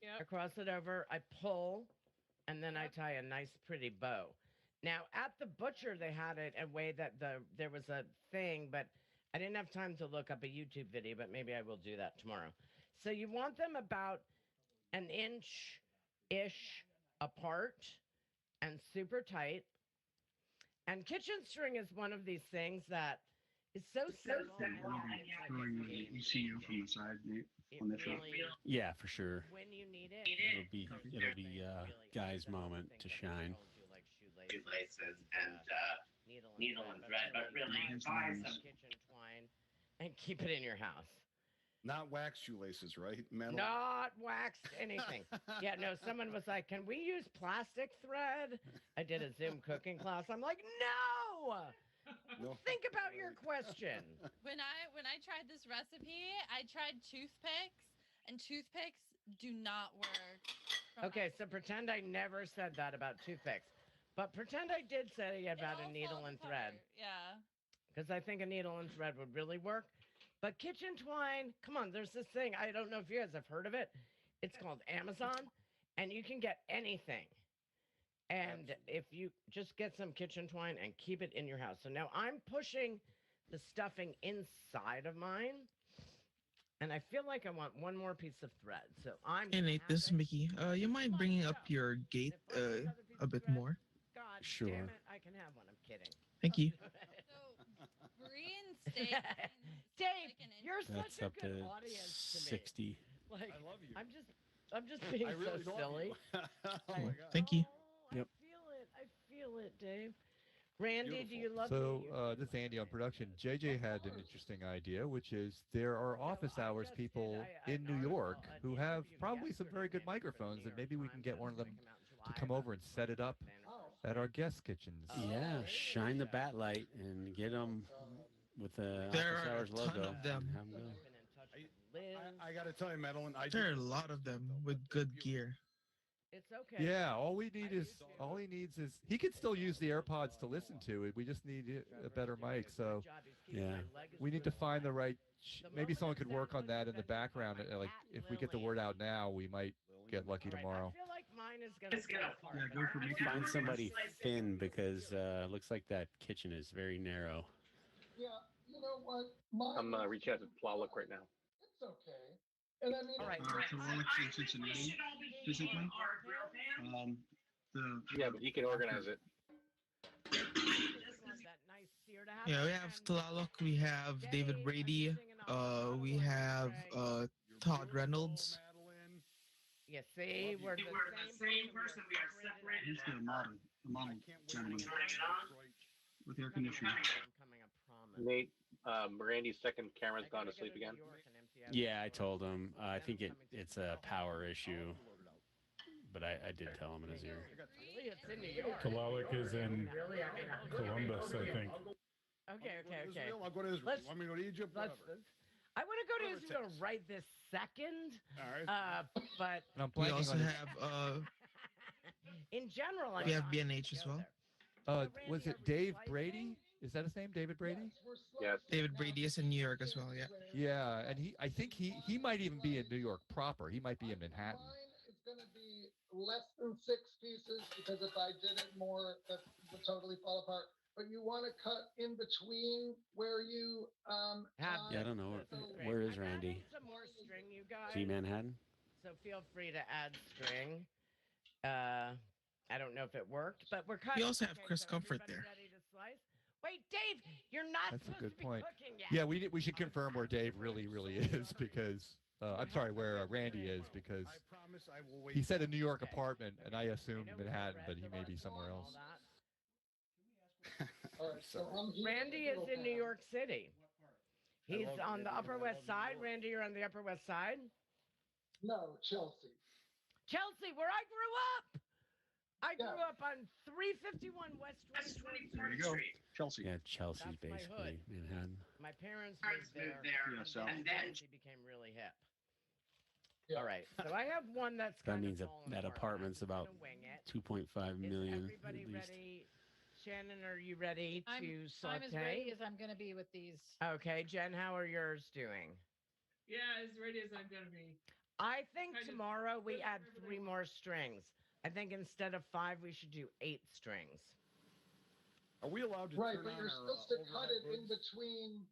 Yep. I cross it over, I pull, and then I tie a nice pretty bow. Now, at the butcher, they had it a way that there was a thing, but I didn't have time to look up a YouTube video, but maybe I will do that tomorrow. So you want them about an inch-ish apart and super tight. And kitchen string is one of these things that is so simple. You see you from the side, Nate, on this shot. Yeah, for sure. When you need it, It'll be Guy's moment to shine. Shoelaces and needle and thread, but really buy some kitchen twine and keep it in your house. Not wax shoelaces, right, Madeline? Not waxed anything. Yeah, no, someone was like, can we use plastic thread? I did a Zoom cooking class. I'm like, no! Think about your question. When I tried this recipe, I tried toothpicks, and toothpicks do not work. Okay, so pretend I never said that about toothpicks. But pretend I did say about a needle and thread. Yeah. Because I think a needle and thread would really work. But kitchen twine, come on, there's this thing. I don't know if you guys have heard of it. It's called Amazon, and you can get anything. And if you just get some kitchen twine and keep it in your house. So now I'm pushing the stuffing inside of mine. And I feel like I want one more piece of thread. So I'm. Hey Nate, this is Mickey. You mind bringing up your gate a bit more? God Sure. damn it, I can have one. I'm kidding. Thank you. So reinstate. Dave, you're That's such a up good to audience to me. 60. Like, I love you. I'm just being I really so love silly. you. Oh my God. Thank you. Yep. I feel it, Dave. Randy, do you love So me? this is Andy on production. JJ had an interesting idea, which is there are office hours people in New York who have probably some very good microphones, and maybe we can get one of them to come over and set it up at our guest kitchens. Yeah, shine the bat light and get them with the There Office are a Hours ton logo. of them. Have 'em go. I got to tell you, Madeline, There are a lot of them with good gear. It's okay. Yeah, all he needs is he can still use the AirPods to listen to it. We just need a better mic. So Yeah, we need to find the right. Maybe someone could work on that in the background. Like if we get the word out now, we might get lucky tomorrow. I feel like mine is gonna fall apart. Yeah, go for Mickey. find somebody thin because looks like that kitchen is very narrow. Yeah, you know what? Mine I'm reaching out to Tlaloc right now. it's okay. And I mean, All right. So Alex in Cincinnati, physically. Yeah, but he can organize it. Yeah, we have Tlaloc, we have David Brady, we have Todd Reynolds. You see, we're the same person. We are separate. He's the model gentleman with air conditioning. Nate, Randy's second camera's gone to sleep again. Yeah, I told him. I think it's a power issue, but I did tell him in his ear. It's in New York. Tlaloc is in Columbus, I think. Okay. I'll go to Israel. Let's- Want me to go to Egypt? Whatever. I want to go to Israel right this second. All right. But And I'm We blanking also on have in general, we have BNH as well. was it Dave Brady? Is that his name, David Brady? Yes. David Brady is in New York as well. Yeah. Yeah, and I think he might even be in New York proper. He might be in Manhattan. mine is going to be less than 6 pieces because if I did it more, that would totally fall apart. But you want to cut in between where you Yeah, I don't know. Where is Randy? some more string, you guys. Is he Manhattan? So feel free to add string. I don't know if it worked, but we're cutting. We also have Chris so Comfort everybody there. ready to slice? Wait, Dave, you're not That's a supposed good to be point. cooking yet. Yeah, we should confirm where Dave really is because I'm sorry, where Randy is because I promise I will wait. he said a New York apartment, and I assumed Manhattan, but he may be somewhere else. All right, so I'm here Randy is in New York City. He's on the Upper West Side. Randy, you're on the Upper West Side. No, Chelsea. Chelsea, where I grew up. I grew up on 351 West 24th There you go. Chelsea. Yeah, Chelsea's That's my hood. basically Manhattan. My parents moved there, Yeah, so. and then she became really hip. All right, so I have one that's That kind means of falling that apart. apartment's I'm about gonna wing it. 2.5 million Is everybody at least. ready? Shannon, are you ready to I'm saute? as ready as I'm going to be with these. Okay, Jen, how are yours doing? Yeah, as ready as I'm gonna be. I think Kind of tomorrow we put add everybody 3 more strings. I think instead of 5, we should do 8 strings. Are we allowed to Right, turn but on you're our, supposed to cut overhead it in hoods? between.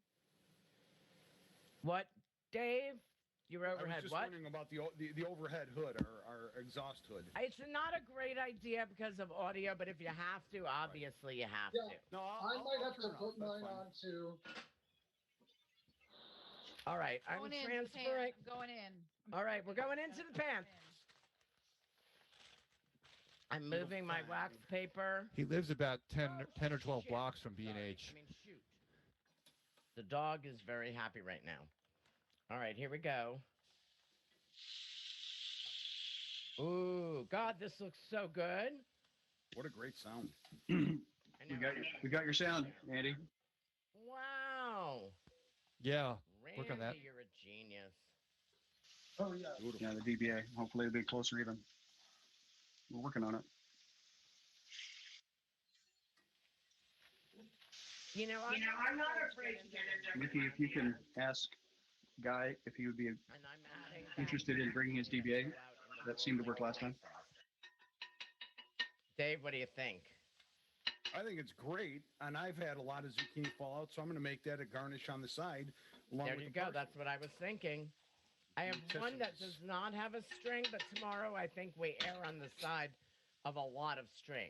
What, Dave? Your I was overhead just what? wondering about the overhead hood, our exhaust hood. It's not a great idea because of audio, but if you have to, obviously you have Yeah. to. No, I might have to turn it put off, that's mine fine. on too. All right, I'm Going in, transferring. I'm going in. All right, we're going into the pan. I'm moving my wax paper. He lives about 10 or 12 blocks from B&H. I mean, shoot. The dog is very happy right now. All right, here we go. Ooh, God, this looks so good. What a great sound. We got your sound, Andy. Wow. Yeah, work on that. Randy, you're a genius. Oh yeah. Yeah, the DBA. Hopefully it'll be closer even. We're working on it. You know, I'm not afraid to get into Mickey, if you can ask Guy if he would be And I'm adding interested in bringing his DBA. That seemed to work last time. Dave, what do you think? I think it's great, and I've had a lot of zucchini fall out, so I'm going to make that a garnish on the side. Along There with you the go. parsley. That's what I was thinking. I have one that does not have a string, but tomorrow I think we err on the side of a lot of string.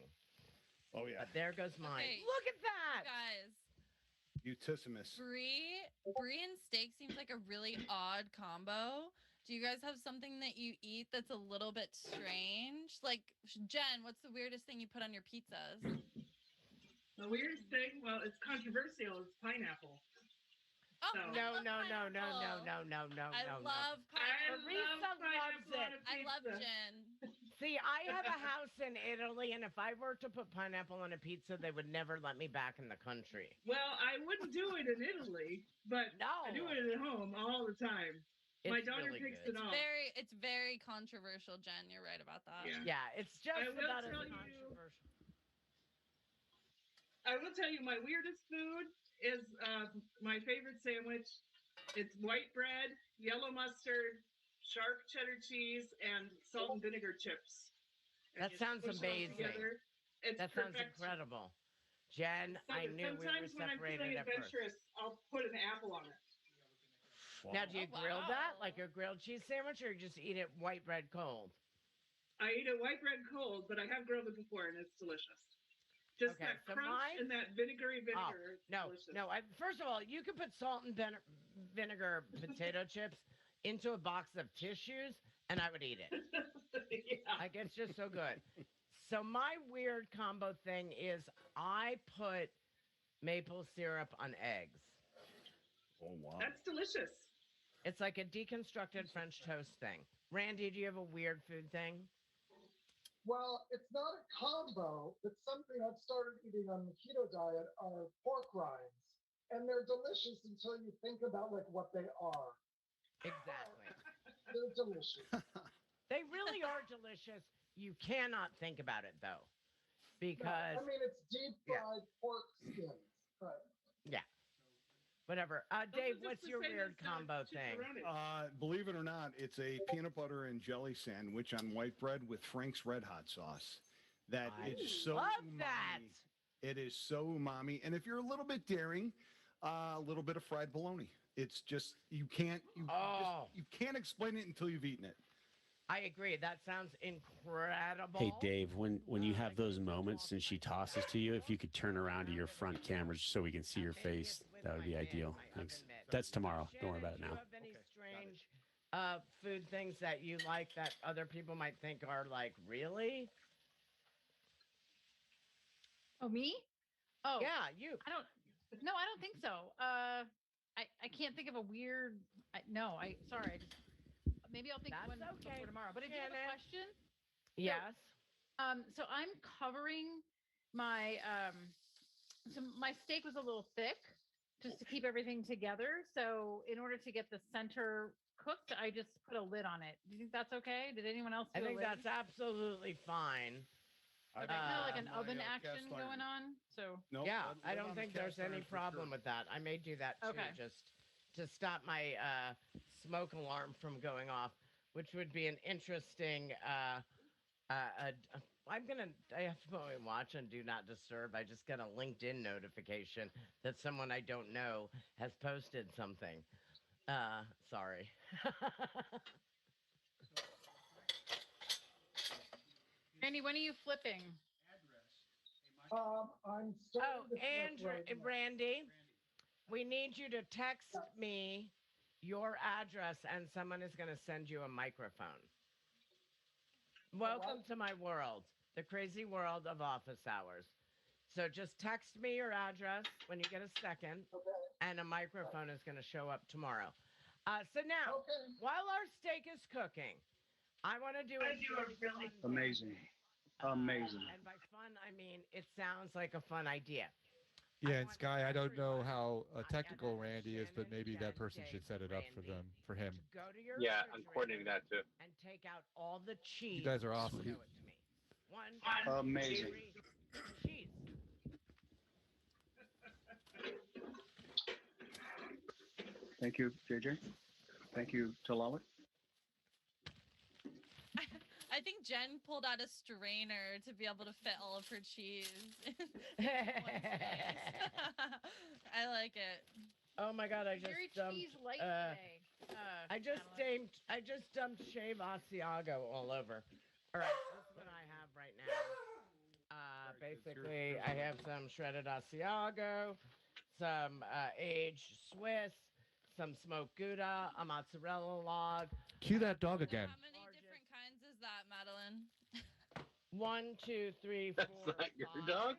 Oh yeah, But there goes mine. Okay. Look at that. Guys, Eutissimus. brie and steak seems like a really odd combo. Do you guys have something that you eat that's a little bit strange? Like, Jen, what's the weirdest thing you put on your pizzas? The weirdest thing, well, it's controversial. It's pineapple. Oh, So- No, no, no, no, no, pineapple. no, no, no, I no. love I pineapple. Teresa love pineapple loves on it. a I love pizza. Jen. See, I have a house in Italy, and if I were to put pineapple on a pizza, they would never let me back in the country. Well, I wouldn't do it in Italy, but No. I do it at home all the time. My daughter picks it up. It's very controversial, Jen. You're right about that. Yeah, it's just I will about as tell you. controversial. I will tell you, my weirdest food is my favorite sandwich. It's white bread, yellow mustard, sharp cheddar cheese, and salt and vinegar chips. And That sounds squish it all amazing. together. It's That sounds perfection. incredible. Jen, I knew we were Sometimes when I'm separated feeling at first. adventurous, I'll put an apple on it. Now, do you grill that like a grilled cheese sandwich, or you just eat it white bread cold? I eat it white bread cold, but I have grilled it before, and it's delicious. Just Okay, that so crunch and that vinegary vinegar. No, delicious. no. First of all, you can put salt and vinegar potato chips into a box of tissues, and I would eat it. Yeah. Like, it's just so good. So my weird combo thing is I put maple syrup on eggs. Oh, wow. That's delicious. It's like a deconstructed French toast thing. Randy, do you have a weird food thing? Well, it's not a combo, but something I've started eating on the keto diet are pork rinds. And they're delicious until you think about like what they are. Exactly. They're delicious. They really are delicious. You cannot think about it though. Because I mean, it's deep fried pork skins. But yeah. Whatever. Dave, what's your weird combo thing? Believe it or not, it's a peanut butter and jelly sandwich on white bread with Frank's Red Hot sauce. That is so love umami. that. It is so umami. And if you're a little bit daring, a little bit of fried bologna. It's just you can't explain it until you've eaten it. I agree. That sounds incredible. Hey, Dave, when you have those moments and she tosses to you, if you could turn around to your front cameras so we can see your face, that would be ideal. Thanks. That's tomorrow. Don't worry about it now. Do you have any strange food things that you like that other people might think are like, really? Oh, me? Oh, yeah, you. I don't think so. I can't think of a weird. Sorry. Maybe I'll think of one before tomorrow. But if you have a question, yes. So I'm covering my so my steak was a little thick, just to keep everything together. So in order to get the center cooked, I just put a lid on it. Do you think that's okay? Did anyone else? I think that's absolutely fine. Okay, kind of like an oven action going on. So yeah, I don't think there's any problem with that. I may do that too, just to stop my smoke alarm from going off, which would be an interesting. I have to watch and do not disturb. I just got a LinkedIn notification that someone I don't know has posted something. Sorry. Randy, when are you flipping? I'm starting to Andrew, Randy, we need you to text me your address and someone is going to send you a microphone. Welcome to my world, the crazy world of office hours. So just text me your address when you get a second, and a microphone is going to show up tomorrow. So now, while our steak is cooking, I want to do a really amazing. Amazing. And by fun, I mean, it sounds like a fun idea. Yeah, and Sky, I don't know how technical Randy is, but maybe that person should set it up for him. Go to your Yeah, I'm coordinating that too. and take out all the cheese. You guys are awesome. Show it to me. One, amazing. Two, cheese. Thank you, JJ. Thank you, Talali. I think Jen pulled out a strainer to be able to fit all of her cheese. I like it. Oh my God! I just Very dumped. cheese light today. I just dumped Shave Asiago all over. All right, this is what I have right now. Basically, I have some shredded Asiago, some aged Swiss, some smoked Gouda, a mozzarella log. Cue that dog again. How many different kinds is that, Madeline? 1, 2, 3, 4. That's not your dog?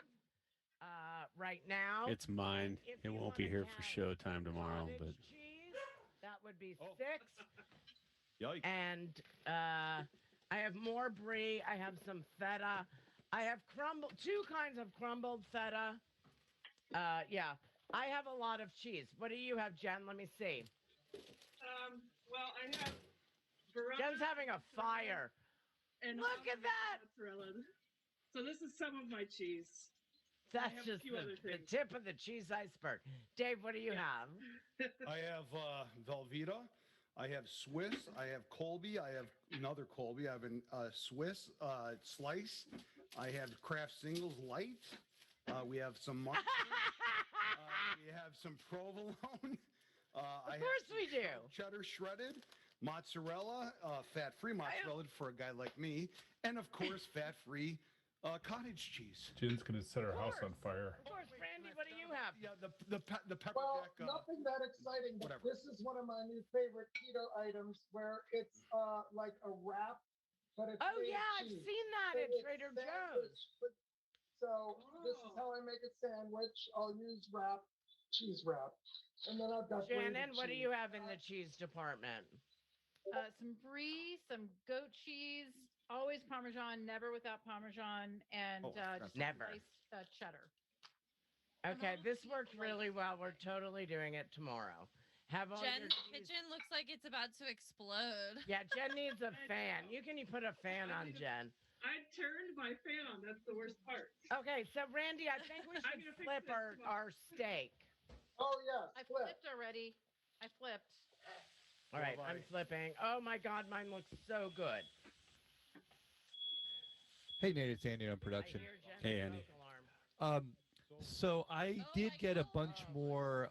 Right now. It's mine. It won't be here for showtime tomorrow, but Cheese, that would be 6. Yikes. And I have more brie. I have some feta. I have two kinds of crumbled feta. Yeah, I have a lot of cheese. What do you have, Jen? Let me see. Well, I have Jen's having a fire. And look at that. Mozzarella. So this is some of my cheese. That's just the tip of the cheese iceberg. Dave, what do you have? I have Velveeta. I have Swiss. I have Colby. I have another Colby. I have a Swiss slice. I have Kraft Singles Light. We have some mustard. We have some provolone. Of course we do. Cheddar shredded, mozzarella, fat-free mozzarella for a guy like me, and of course fat-free cottage cheese. Jen's gonna set our house on fire. Of course, Randy, what do you have? Yeah, the pepper Well, jack. nothing that exciting, but whatever. this is one of my new favorite keto items where it's like a wrap, but it's Oh made of yeah, I've cheese. seen that So at it's Trader sandwich, Joe's. So this is how I make a sandwich. I'll use wrap, cheese wrap, and then I've got Shannon, what do cheese. you have in the cheese department? Some brie, some goat cheese, always Parmesan, never without Parmesan, and just never. Nice, cheddar. Okay, this worked really well. We're totally doing it tomorrow. Have all Jen's your cheese. kitchen looks like it's about to explode. Yeah, Jen needs a fan. You can put a fan on, Jen. I turned my fan on. That's the worst part. Okay, so Randy, I think we should flip our steak. Oh yes, I flipped already. I flipped. All right, I'm flipping. Oh my God, mine looks so good. Hey, Nate, it's Andy on production. Hey, Andy. So I did get a bunch more,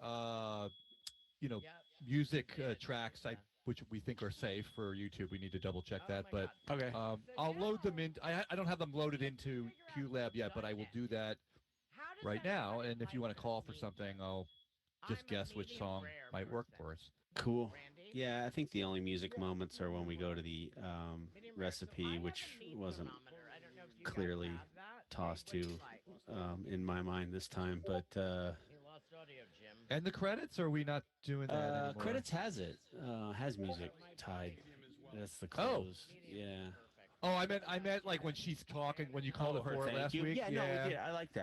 music tracks which we think are safe for YouTube. We need to double check that, but okay. I'll load them in. I don't have them loaded into QLab yet, but I will do that right now. And if you want to call for something, I'll just guess which song might work for us. Cool. Yeah, I think the only music moments are when we go to the recipe, which wasn't clearly tossed to in my mind this time, but and the credits, or are we not doing that anymore? Credits has music tied. That's the close. Yeah. Oh, I meant like when she's talking, when you called it for it last week. Yeah, no, we did. I like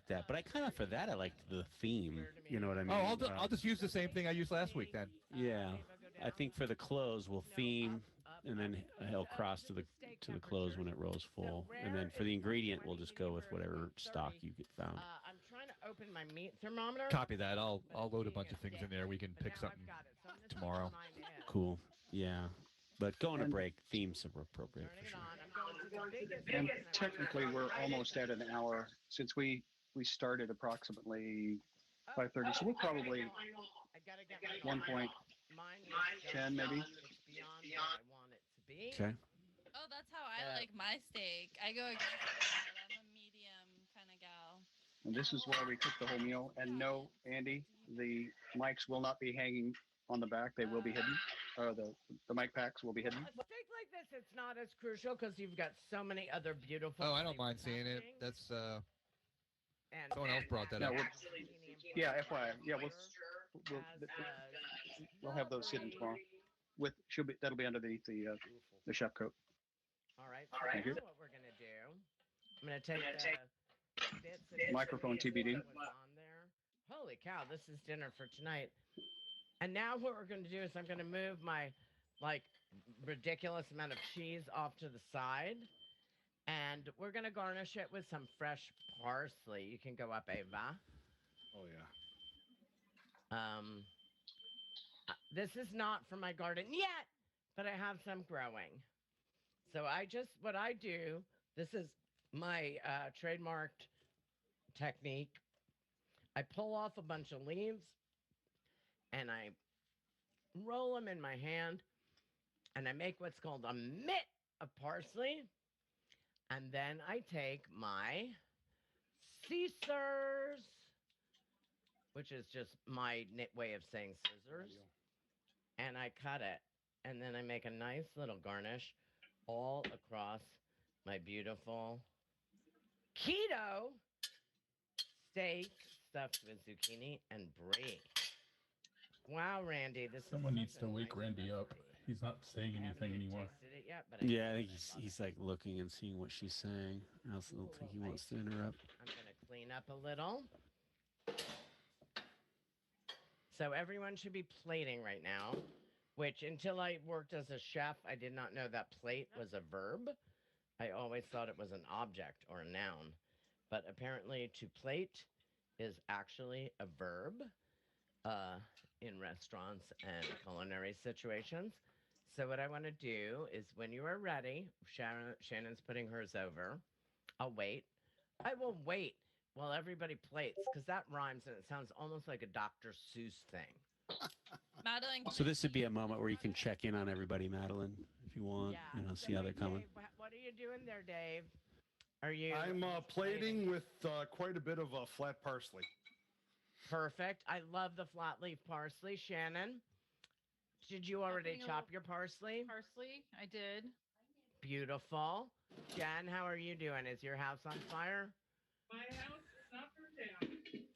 that. But I kind of, for that, I liked the theme. You know what I mean? Oh, I'll just use the same thing I used last week then. Yeah, I think for the close we'll theme, and then he'll cross to the close when it rolls full, and then for the ingredient we'll just go with whatever stock you get found. I'm trying to open my meat thermometer. Copy that. I'll load a bunch of things in there. We can pick something tomorrow. Cool. Yeah. But going to break, themes are appropriate for sure. And technically, we're almost at an hour since we started approximately 5:30. So we're probably 1.10 maybe. Okay. Oh, that's how I like my steak. I go against it. I'm a medium kind of gal. And this is why we cook the whole meal. And no, Andy, the mics will not be hanging on the back. They will be hidden. The mic packs will be hidden. A steak like this, it's not as crucial because you've got so many other beautiful. Oh, I don't mind seeing it. That's someone else brought that No, up. yeah, FYI. Yeah, we'll have those hidden tomorrow. That'll be underneath the chef coat. All right. Thank you. What we're gonna do? I'm gonna take the bits of Microphone TBD. that was on there. Holy cow! This is dinner for tonight. And now what we're gonna do is I'm gonna move my ridiculous amount of cheese off to the side, and we're gonna garnish it with some fresh parsley. You can go up, Ava. Oh yeah. This is not for my garden yet, but I have some growing. So what I do, this is my trademarked technique. I pull off a bunch of leaves and I roll them in my hand and I make what's called a mitt of parsley. And then I take my scissors, which is just my way of saying scissors, and I cut it. And then I make a nice little garnish all across my beautiful keto steak stuffed with zucchini and brie. Wow, Randy, Someone needs to wake Randy up. He's not saying anything anymore. It yet, but Yeah, I think he's like looking and seeing what she's saying. I also don't think he wants to interrupt. I'm going to clean up a little. So everyone should be plating right now. which until I worked as a chef, I did not know that plate was a verb. I always thought it was an object or a noun. But apparently to plate is actually a verb in restaurants and culinary situations. So what I want to do is when you are ready, Shannon's putting hers over. I'll wait. I will wait while everybody plates because that rhymes and it sounds almost like a Dr. Seuss thing. Madeline. So this would be a moment where you can check in on everybody, Madeline, if you want. Yeah. You know, see how they're coming. Dave, what are you doing there, Dave? Are you? I'm plating with quite a bit of flat parsley. Perfect. I love the flat leaf parsley. Shannon, did you already chop your parsley? Parsley, I did. Beautiful. Jen, how are you doing? Is your house on fire? My house is not burned down. And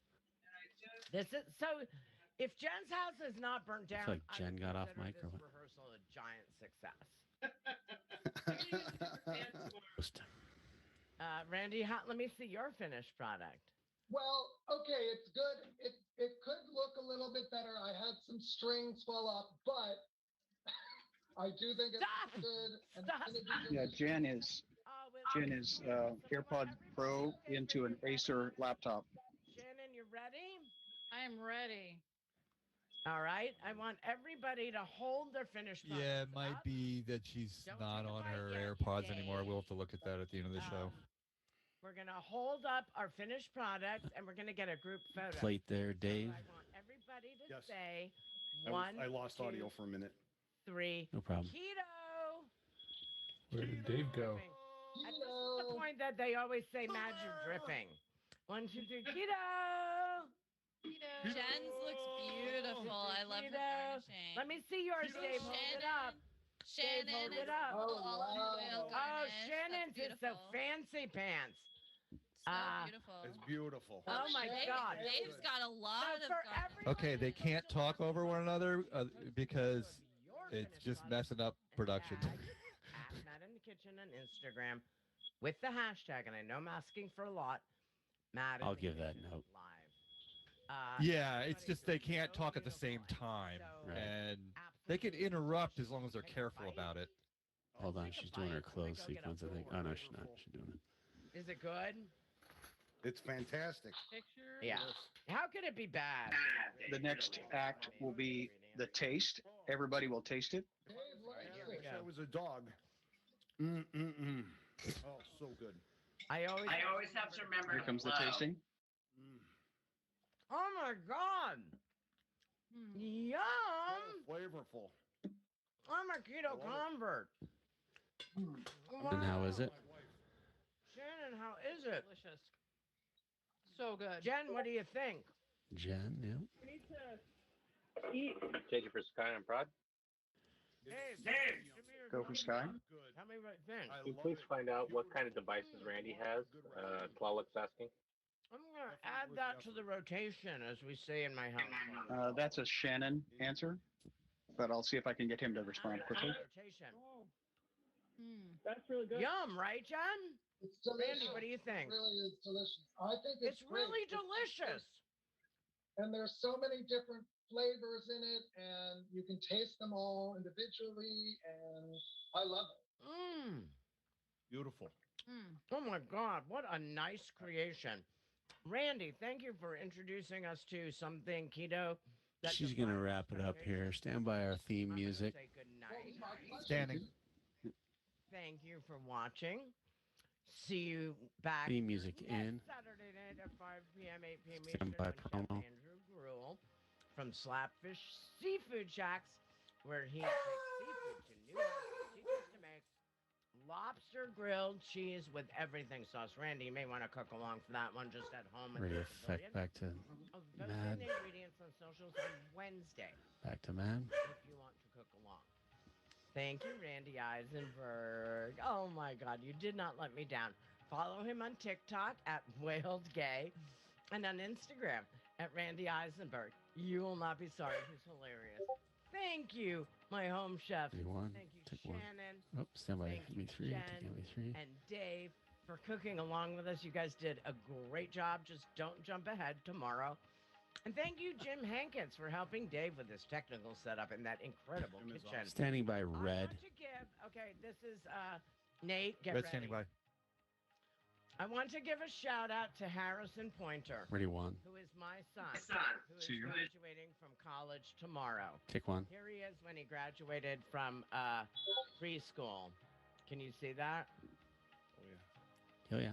I just This is so. If Jen's house is not burnt down, It's like Jen got off consider mic or this what? rehearsal a giant success. Randy, let me see your finished product. Well, okay, it's good. It could look a little bit better. I had some strings fall off, but I do think it's good. And Yeah, Jen is AirPod Pro into an Acer laptop. Shannon, you ready? I am ready. All right. I want everybody to hold their finished product. Yeah, it might be that she's not on her AirPods anymore. We'll have to look at that at the end of the show. We're going to hold up our finished product and we're going to get a group photo. Plate there, Dave. I want everybody to Yes. say one, I lost audio for a minute. 3. No problem. Keto. Where did Dave go? This is the point that they always say magic dripping. 1, 2, 3, keto. Jen's looks beautiful. I love her garnishing. Let me see yours, Dave. Hold it up. Shannon, Dave, hold it up. all on oil garnish. Shannon's is so fancy pants. So beautiful. It's beautiful. Oh my God. Dave's got a lot of garnish. Okay, they can't talk over one another because it's just messing up production. Matt in the Kitchen on Instagram with the hashtag, and I know I'm asking for a lot. Matt in I'll the give that Kitchen note. Live. Yeah, it's just they can't talk at the same time, and they can interrupt as long as they're careful about it. Hold on, she's doing her close sequence, I think. Oh, no, she's not. She's doing it. Is it good? It's fantastic. Picture. Yeah. How could it be bad? The next act will be the taste. Everybody will taste it. I wish I was a dog. Oh, so good. I always have to remember. Here comes the tasting. Oh my God. Yum. Flavorful. I'm a keto convert. And how is it? Shannon, how is it? Delicious. So good. Jen, what do you think? Jen, yeah. we need to eat. Thank you for Sky and Prod. Dave. Go for Sky. Tell me what you think. Can you please find out what kind of devices Randy has? Tlaluk's asking. I'm going to add that to the rotation, as we say in my house. That's a Shannon answer, but I'll see if I can get him to respond quickly. Rotation. That's really good. Yum, right, Jen? It's delicious. Randy, what do you think? It really is delicious. I think it's great. really It's delicious. And there's so many different flavors in it, and you can taste them all individually, and I love it. Beautiful. Oh my God, what a nice creation. Randy, thank you for introducing us to something keto. that She's going to defines wrap it up here. Stand by our theme I'm gonna music. say good night. Standing. Thank you for watching. See you back Theme music next in. Saturday night at 5 p.m., 8 p.m. Stand Eastern by with Chef promo. Andrew Gruel from Slapfish Seafood Shacks, where he takes seafood to new heights, teaches to make lobster grilled cheese with everything sauce. Randy, you may want to cook along for that one just at home. Ready to effect back to Posting Mad. the ingredients on socials on Wednesday Back to Mad. if you want to cook along. Thank you, Randy Eisenberg. Oh my God, you did not let me down. Follow him on TikTok at Wailed Gay and on Instagram at Randy Eisenberg. You will not be sorry. He's hilarious. Thank you, my home chef. One. Thank you, Take one. Shannon. Oh, stand by Thank you, ME3. Jen Take ME3. and Dave for cooking along with us. You guys did a great job. Just don't jump ahead tomorrow. And thank you, Jim Hankins, for helping Dave with his technical setup in that incredible kitchen. Standing by Red. Okay, this is Nate. Get Red ready. standing by. I want to give a shout out to Harrison Pointer. Ready one. Who is my son, who is See you. graduating from college tomorrow. Take one. Here he is when he graduated from preschool. Can you see that? Oh yeah.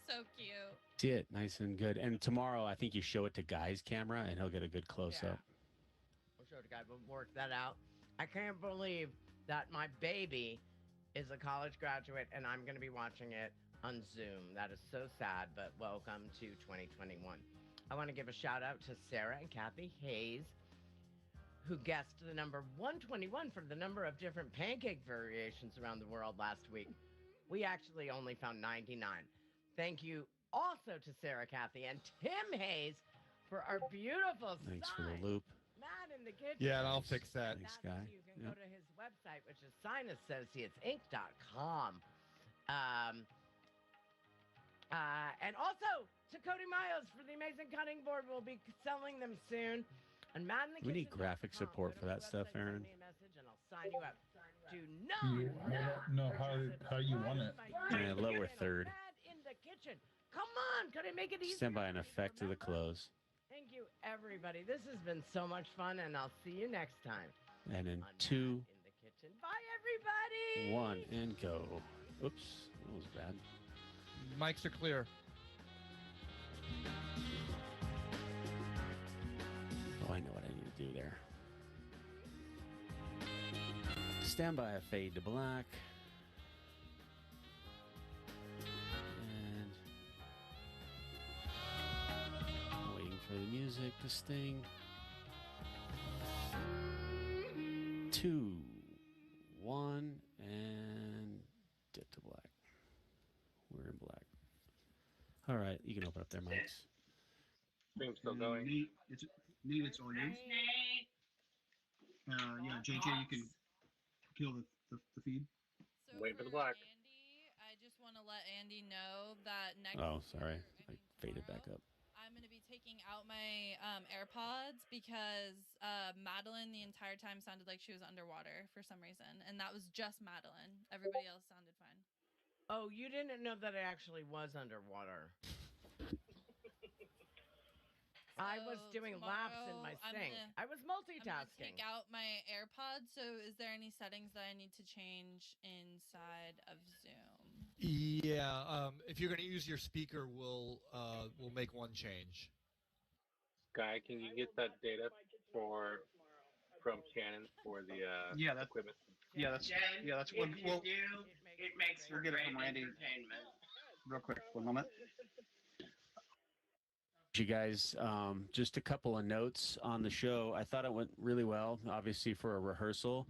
So cute. See it, nice and good. And tomorrow, I think you show it to Guy's camera, and he'll get a good close up. We'll show the guy. We'll work that out. I can't believe that my baby is a college graduate, and I'm going to be watching it on Zoom. That is so sad, but welcome to 2021. I want to give a shout out to Sarah and Kathy Hayes, who guessed the number 121 from the number of different pancake variations around the world last week. We actually only found 99. Thank you also to Sarah, Kathy, and Tim Hayes for our beautiful Thanks sign. for the loop. Matt in the kitchen. Yeah, and I'll fix that. Thanks, Guy. You can go to his website, which is signassociatesinc.com. And also to Cody Miles for the amazing cutting board. We'll be selling them soon. And Matt in the We need kitchen. graphic support for that stuff, Aaron. Send me a message and I'll sign you up. Do No, how you want it? Yeah, lower third. Matt in the kitchen. Come on, could I make it easy? Stand by an effect to the close. Thank you, everybody. This has been so much fun, and I'll see you next time. And in on 2, Matt in the kitchen. Bye, everybody. 1, and go. Oops, that was bad. Mics are clear. Oh, I know what I need to do there. Stand by a fade to black. And waiting for the music to sting. 2, 1, and dip to black. We're in black. All right, you can open up their mics. Stream's still going. Nate, it's all you. Yeah, JJ, you can kill the feed. So Wait for the black. Andy, I just want to let Andy know that next Oh, sorry. I year, faded back tomorrow, up. I'm going to be taking out my AirPods because Madeline the entire time sounded like she was underwater for some reason. And that was just Madeline. Everybody else sounded fine. Oh, you didn't know that I actually was underwater. I was doing laps in my sink. I was I'm gonna multitasking. take out my AirPods. So is there any settings that I need to change inside of Zoom? Yeah, if you're going to use your speaker, we'll make one change. Guy, can you get that data from Shannon for the equipment? That's what we'll It makes we'll get it from Randy real quick. 1 moment. You guys, just a couple of notes on the show. I thought it went really well, obviously for a rehearsal.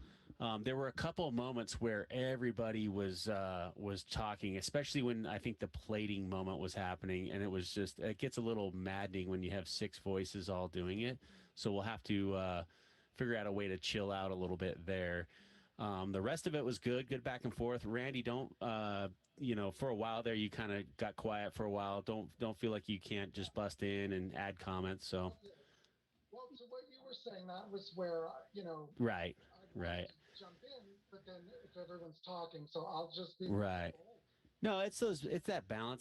There were a couple of moments where everybody was talking, especially when I think the plating moment was happening, and it gets a little maddening when you have 6 voices all doing it. So we'll have to figure out a way to chill out a little bit there. The rest of it was good back and forth. Randy, don't for a while there you kind of got quiet for a while. Don't feel like you can't just bust in and add comments. So Well, so what you were saying, that was where, right. jump in, but then if everyone's talking, so I'll just be Right. No, it's that balance.